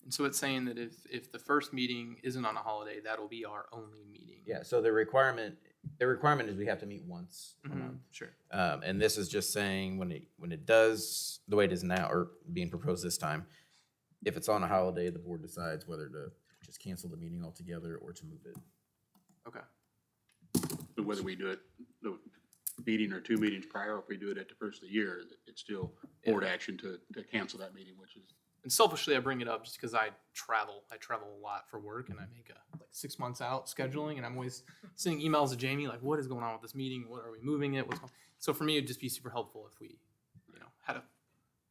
And so it's saying that if the first meeting isn't on a holiday, that'll be our only meeting. Yeah, so the requirement is we have to meet once a month. Sure. And this is just saying when it does the way it is now, or being proposed this time, if it's on a holiday, the board decides whether to just cancel the meeting altogether or to move it. Okay. But whether we do it the meeting or 2 meetings prior, or if we do it at the first of the year, it's still board action to cancel that meeting, which is. And selfishly, I bring it up just because I travel a lot for work, and I make like 6 months out scheduling, and I'm always sending emails to Jamie like, "What is going on with this meeting? What are we moving it? What's going?" So for me, it'd just be super helpful if we, had a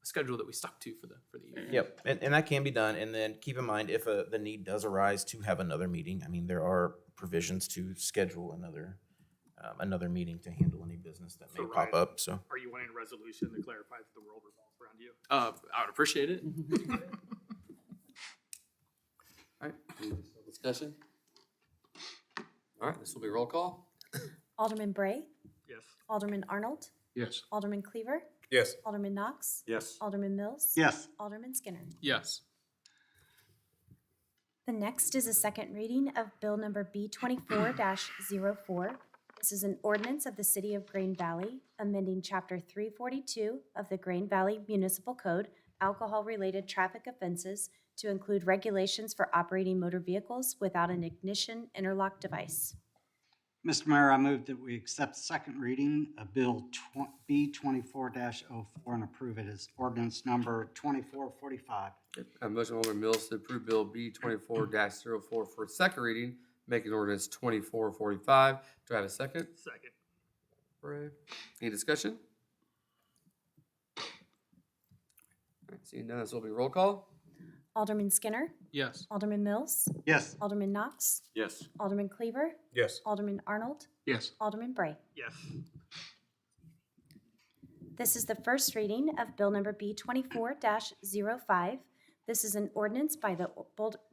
schedule that we stuck to for the year. Yep, and that can be done. And then keep in mind, if the need does arise to have another meeting, I mean, there are provisions to schedule another meeting to handle any business that may pop up. So Are you wanting a resolution to clarify that the world revolves around you? I would appreciate it. All right, any discussion? All right, this will be roll call. Alderman Bray? Yes. Alderman Arnold? Yes. Alderman Cleaver? Yes. Alderman Knox? Yes. Alderman Mills? Yes. Alderman Skinner? Yes. The next is a second reading of Bill Number B24-04. This is an ordinance of the City of Green Valley, amending Chapter 342 of the Green Valley Municipal Code, alcohol-related traffic offenses, to include regulations for operating motor vehicles without an ignition interlock device. Mr. Mayor, I move that we accept second reading of Bill B24-04 and approve it as ordinance number 2445. I have a motion, Alderman Mills, to approve Bill B24-04 for its second reading, making ordinance 2445. Do I have a second? Second. Bray. Any discussion? All right, seeing none, this will be roll call. Alderman Skinner? Yes. Alderman Mills? Yes. Alderman Knox? Yes. Alderman Cleaver? Yes. Alderman Arnold? Yes. Alderman Bray? Yes. This is the first reading of Bill Number B24-05. This is an ordinance by the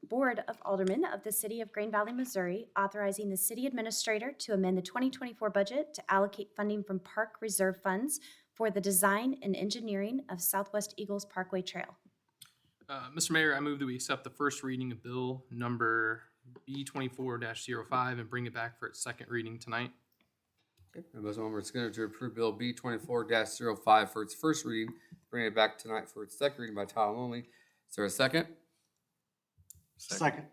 Board of Aldermen of the City of Green Valley, Missouri, authorizing the city administrator to amend the 2024 budget to allocate funding from park reserve funds for the design and engineering of Southwest Eagles Parkway Trail. Mr. Mayor, I move that we accept the first reading of Bill Number B24-05 and bring it back for its second reading tonight. Okay, I have a motion, Alderman Skinner, to approve Bill B24-05 for its first reading, bring it back tonight for its second reading by title only. Is there a second? Second.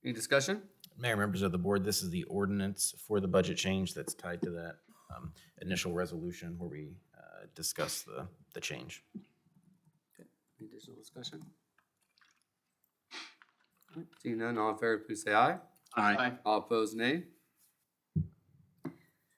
Any discussion? Mayor, members of the board, this is the ordinance for the budget change that's tied to that initial resolution where we discuss the change. Okay. Any additional discussion? Seeing none, all in favor, please say aye. Aye. All opposed, nay.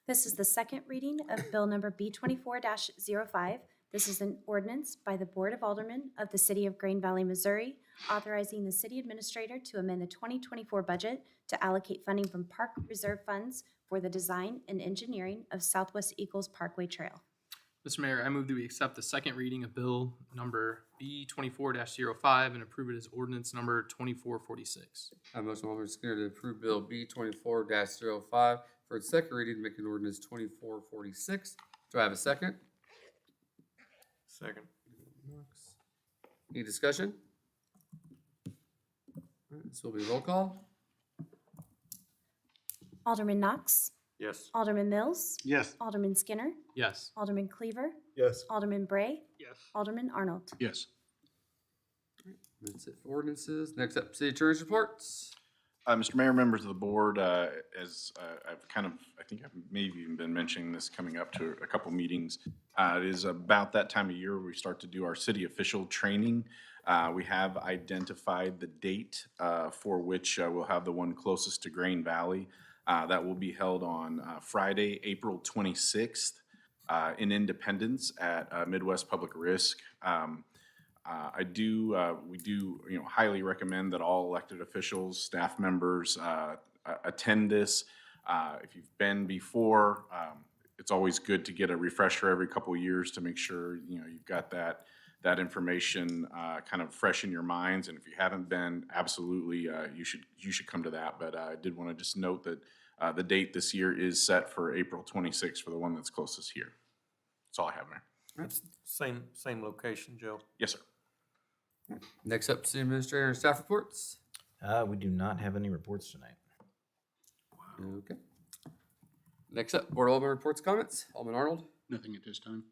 This is the second reading of Bill number B24-05. This is an ordinance by the Board of Aldermen of the City of Green Valley, Missouri, authorizing the city administrator to amend the 2024 budget to allocate funding from park reserve funds for the design and engineering of Southwest Eagles Parkway Trail. Mr. Mayor, I move that we accept the second reading of bill number B24-05 and approve it as ordinance number 2446. I have a motion by Alderman Skinner to approve Bill B24-05 for its second reading, making ordinance 2446. Do I have a second? Second. Any discussion? All right, this will be roll call. Alderman Knox, Yes. Alderman Mills, Yes. Alderman Skinner, Yes. Alderman Cleaver, Yes. Alderman Bray, Yes. Alderman Arnold. Yes. That's it for ordinances. Next up, city attorney's reports. Mr. Mayor, members of the board, as I've kind of, I think I've maybe even been mentioning this coming up to a couple meetings. It is about that time of year where we start to do our city official training. We have identified the date for which we'll have the one closest to Grain Valley. That will be held on Friday, April 26th in Independence at Midwest Public Risk. We do, highly recommend that all elected officials, staff members attend this. If you've been before, it's always good to get a refresher every couple of years to make sure, you've got that information kind of fresh in your minds. And if you haven't been, absolutely, you should come to that. But I did want to just note that the date this year is set for April 26th for the one that's closest here. That's all I have, Mayor. That's same location, Joe. Yes, sir. Next up, city administrator and staff reports. We do not have any reports tonight. Okay. Next up, Board of Alderman reports, comments. Alderman Arnold, Nothing at this time.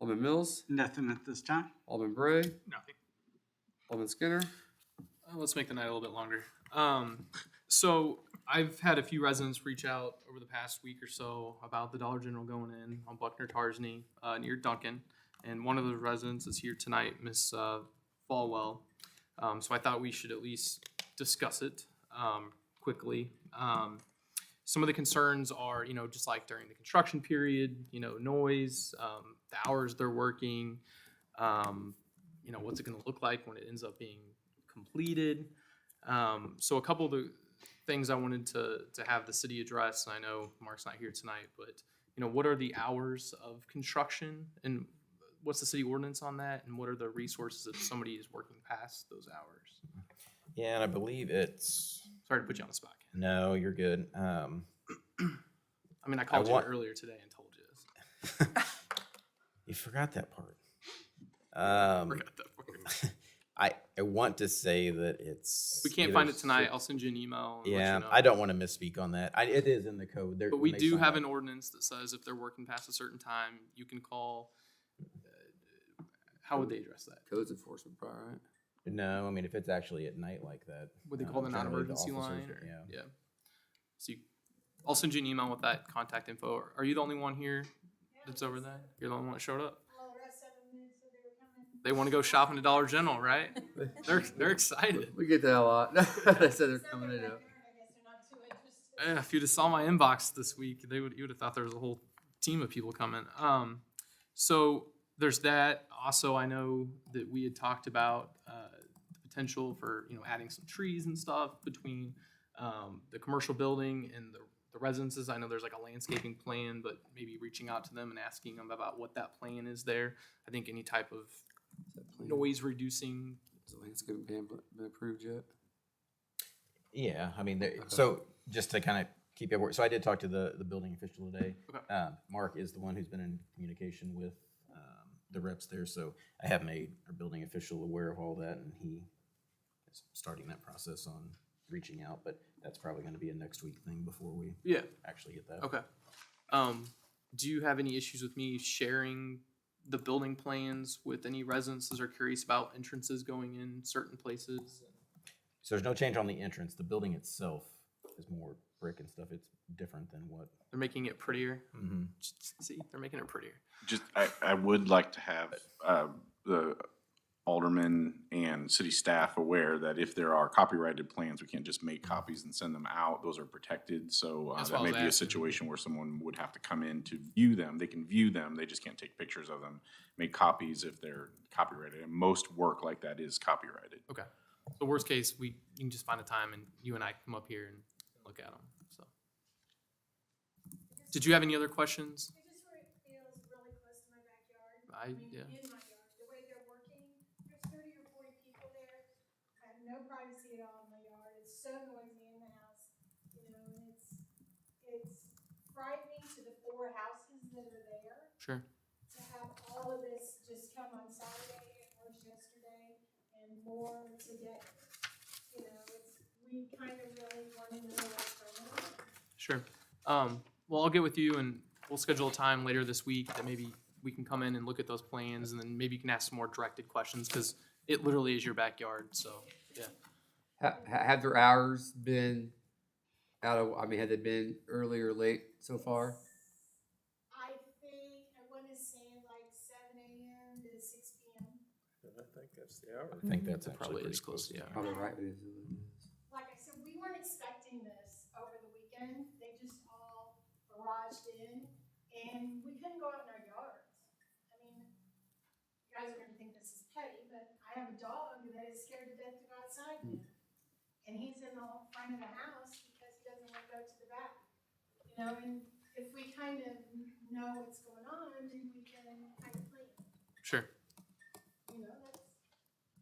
Alderman Mills, Nothing at this time. Alderman Bray, Nothing. Alderman Skinner. Let's make the night a little bit longer. So I've had a few residents reach out over the past week or so about the Dollar General going in on Buckner Tarsney near Duncan. And one of the residents is here tonight, Miss Falwell. So I thought we should at least discuss it quickly. Some of the concerns are, just like during the construction period, noise, the hours they're working, what's it going to look like when it ends up being completed. So a couple of the things I wanted to have the city address, and I know Mark's not here tonight, but, what are the hours of construction and what's the city ordinance on that? And what are the resources if somebody is working past those hours? Yeah, and I believe it's. Sorry to put you on the spot. No, you're good. I mean, I called you earlier today and told you this. You forgot that part. Forgot that part. I want to say that it's. If we can't find it tonight, I'll send you an email. And Yeah, let you know. I don't want to misspeak on that. It is in the code. But we do have an ordinance that says if they're working past a certain time, you can call. How would they address that? Codes enforcement, probably, right? No, I mean, if it's actually at night like that. Would they call the generally non-emergency officers line? are- Yeah. Yeah. So I'll send you an email with that contact info. Are you the only one here that's over there? You're the only one that showed up? They want to go shopping at Dollar General, right? They're excited. We get that a lot. They said they're coming in. Yeah, if you'd have saw my inbox this week, you would have thought there was a whole team of people coming. So there's that. Also, I know that we had talked about the potential for adding some trees and stuff between the commercial building and the residences. I know there's like a landscaping plan, but maybe reaching out to them and asking them about what that plan is there. I think any type of noise reducing. Has the landscaping plan been approved yet? Yeah, I mean, so just to kind of keep it, so I did talk to the building official today. Okay. Mark is the one who's been in communication with the reps there, so I have made our building official aware of all that, and he is starting that process on reaching out, but that's probably going to be a next week thing before we actually get that. Okay. Do you have any issues with me sharing the building plans with any residents that are curious about entrances going in certain places? So there's no change on the entrance. The building itself is more brick and stuff. It's different than what. They're making it prettier. Mm-hmm. See, they're making it prettier. I would like to have aldermen and city staff aware that if there are copyrighted plans, we can't just make copies and send them out. Those are protected, so That's that what I may was be a asking. situation where someone would have to come in to view them. They can view them, they just can't take pictures of them, make copies if they're copyrighted. And most work like that is copyrighted. Okay. So worst case, you can just find a time and you and I come up here and look at them. So, did you have any other questions? It just feels really close to my backyard. Yeah. In my yard, the way they're working, there's 30 or 40 people there. I have no privacy at all in my yard. It's so noisy in the house, you know, and it's frightening to the 4 houses that are there Sure. to have all of this just come on Saturday and worse yesterday and more today. You know, we kind of really want to know what's going on. Sure. Well, I'll get with you and we'll schedule a time later this week that maybe we can come in and look at those plans, and then maybe you can ask some more directed questions because it literally is your backyard. So, yeah. Have their hours been had they been early or late so far? I think I want to say like 7 a.m. to 6 p.m. I think that's the hour. I think that's Probably actually is pretty close. Yeah. Probably right. Like I said, we weren't expecting this over the weekend. They just all barraged in, and we couldn't go out in our yards. I mean, you guys are going to think this is petty, but I have a dog that is scared to death to go outside now. And he's in the front of the house because he doesn't want to go to the back. You know, and if we kind of know what's going on, then we can kind of plan. Sure. You know, that's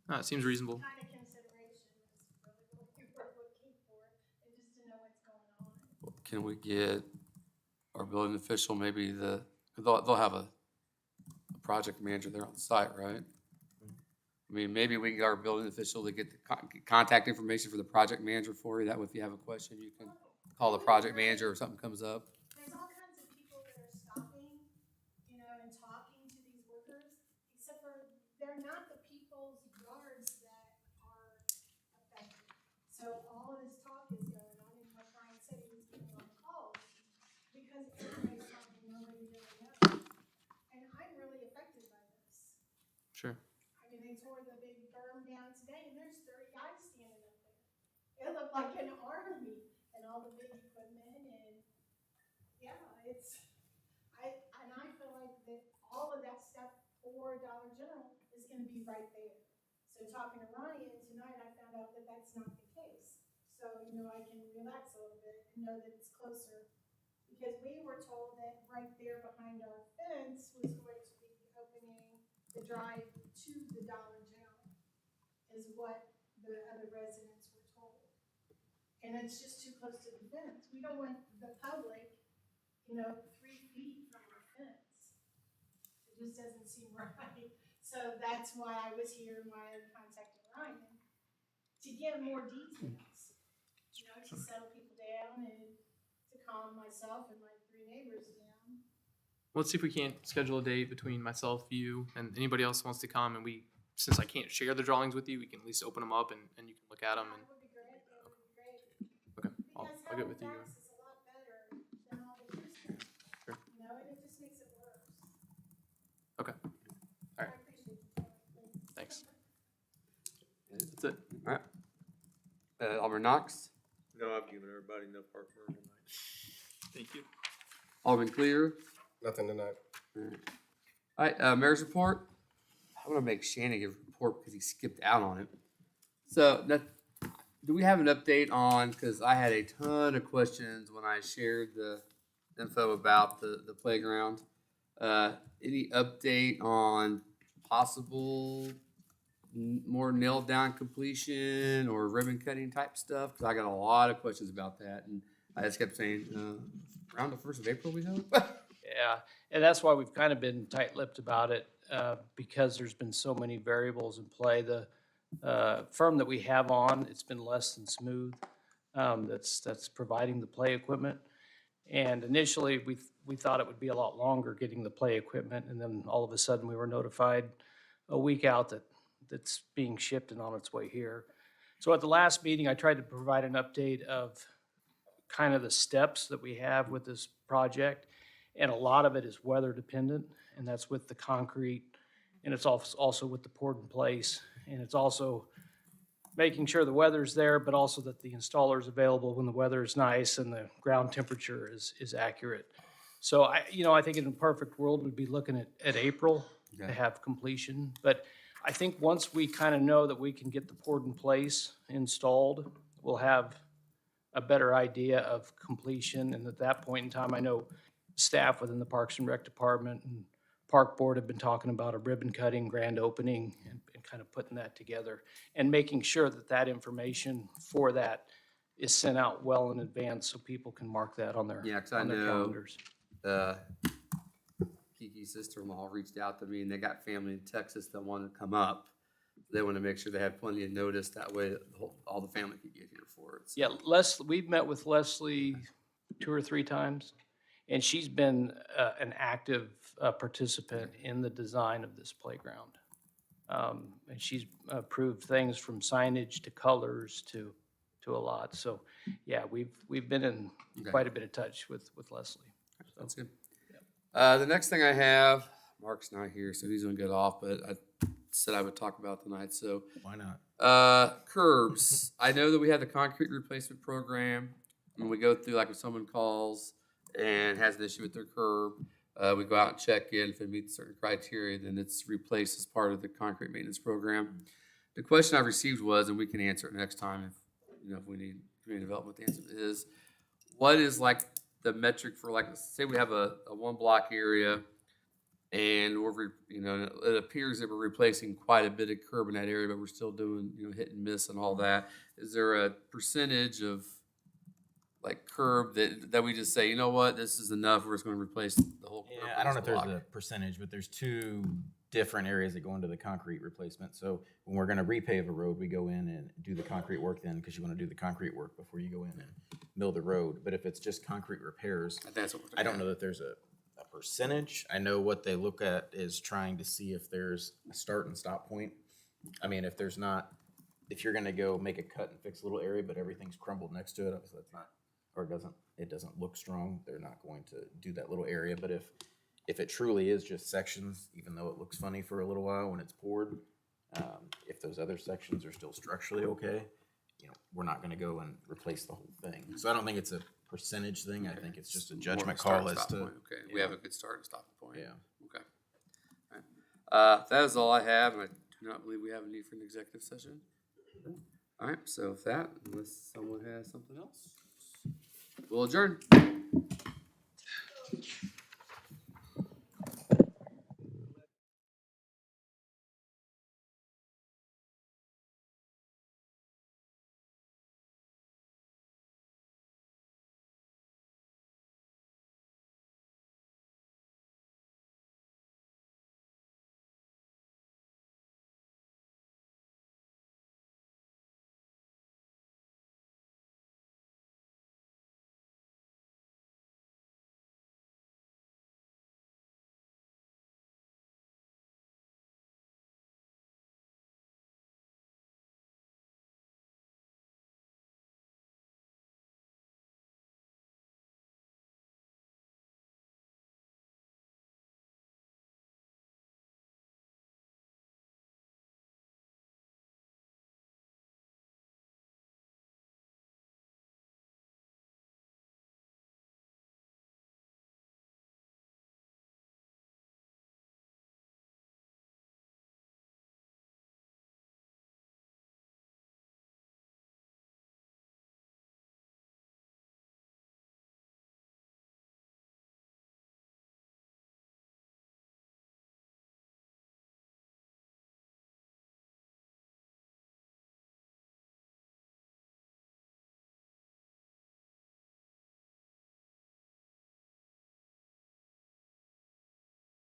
No, it seems reasonable. kind of consideration is really what we were looking for, and just to know what's going on. Can we get our building official, maybe they'll have a project manager there on site, right? I mean, maybe we can get our building official to get the contact information for the project manager for you. That way, if you have a question, you can call the project manager if something comes up. There's all kinds of people that are stopping, you know, and talking to these workers, except for they're not the people's yards that are affected. So all of this talk is going on, and like Brian said, he was getting on calls because everybody's talking, nobody really knows. And I'm really affected by this. Sure. I mean, they tore the big berm down today, and there's 30 guys standing up there. It looked like an army, and all the big equipment, and yeah, I feel like that all of that stuff for Dollar General is gonna be right there. So talking to Ronnie tonight, I found out that that's not the case. So, you know, I can relax a little bit and know that it's closer. Because we were told that right there behind our fence was going to be opening the drive to the Dollar General, is what the other residents were told. And it's just too close to the fence. We don't want the public, you know, 3 feet from our fence. It just doesn't seem right. So that's why I was here and why I contacted Ryan to get more details, you know, to settle people down and to calm myself and my 3 neighbors down. Let's see if we can't schedule a date between myself, you, and anybody else who wants to come. And since I can't share the drawings with you, we can at least open them up and you can look at them. That would be great. That would be great. Okay, I'll get with you. Because is a lot better than all the new stuff. Sure. You know, and it just makes it worse. Okay. All right. I appreciate you. Thanks. That's it. All right. Alderman Knox, No, I've given everybody enough heartburn tonight. Thank you. Alderman Clear. Nothing tonight. All right, mayor's report. I'm gonna make Shannon give a report because he skipped out on it. So do we have an update on, because I had a ton of questions when I shared the info about the playground. Any update on possible more nailed down completion or ribbon cutting type stuff? Because I got a lot of questions about that, and I just kept saying, around the 1st of April, we hope. Yeah, and that's why we've kind of been tight-lipped about it, because there's been so many variables in play. The firm that we have on, it's been less than smooth. That's providing the play equipment. And initially, we thought it would be a lot longer getting the play equipment, and then all of a sudden, we were notified a week out that that's being shipped and on its way here. So at the last meeting, I tried to provide an update of kind of the steps that we have with this project. And a lot of it is weather dependent, and that's with the concrete and it's also with the poured in place. And it's also making sure the weather's there, but also that the installer is available when the weather is nice and the ground temperature is accurate. So I think in a perfect world, we'd be looking at April to have completion. But I think once we kind of know that we can get the poured in place installed, we'll have a better idea of completion. And at that point in time, I know staff within the Parks and Rec Department and Park Board have been talking about a ribbon cutting, grand opening, and kind of putting that together and making sure that that information for that is sent out well in advance so people can mark that on their, on their calendars. Kiki's sister-in-law reached out to me, and they got family in Texas that wanted to come up. They want to make sure they have plenty of notice, that way all the family could get here for it. So. Yeah, we've met with Leslie 2 or 3 times, and she's been an active participant in the design of this playground. And she's approved things from signage to colors to a lot. So, yeah, we've been in quite a bit of touch with Leslie. So. That's good. The next thing I have, Mark's not here, so he's gonna get off, but I said I would talk about tonight, so. Why not? Curbs. I know that we have the concrete replacement program. When we go through, like if someone calls and has an issue with their curb, we go out and check in. If it meets certain criteria, then it's replaced as part of the concrete maintenance program. The question I received was, and we can answer it next time if we need community development, the answer is, what is like the metric for, like, say we have a 1 block area and it appears that we're replacing quite a bit of curb in that area, but we're still doing, hit and miss and all that. Is there a percentage of like curb that we just say, you know what, this is enough, we're just going to replace the whole curb? Yeah, I don't know if there's a percentage, but there's 2 different areas that go into the concrete replacement. So when we're going to repave a road, we go in and do the concrete work then, because you want to do the concrete work before you go in and mill the road. But if it's just concrete repairs, I don't know that there's a percentage. I know what they look at is trying to see if there's a start and stop point. I mean, if you're going to go make a cut and fix a little area, but everything's crumbled next to it, obviously that's not, or it doesn't look strong, they're not going to do that little area. But if it truly is just sections, even though it looks funny for a little while when it's poured, if those other sections are still structurally okay, we're not going to go and replace the whole thing. So I don't think it's a percentage thing. I think it's just a judgment call as to. Okay, we have a good start and stop point. Yeah. Okay. All right. That is all I have, and I do not believe we have a need for an executive session. All right. So with that, unless someone has something else, we'll adjourn.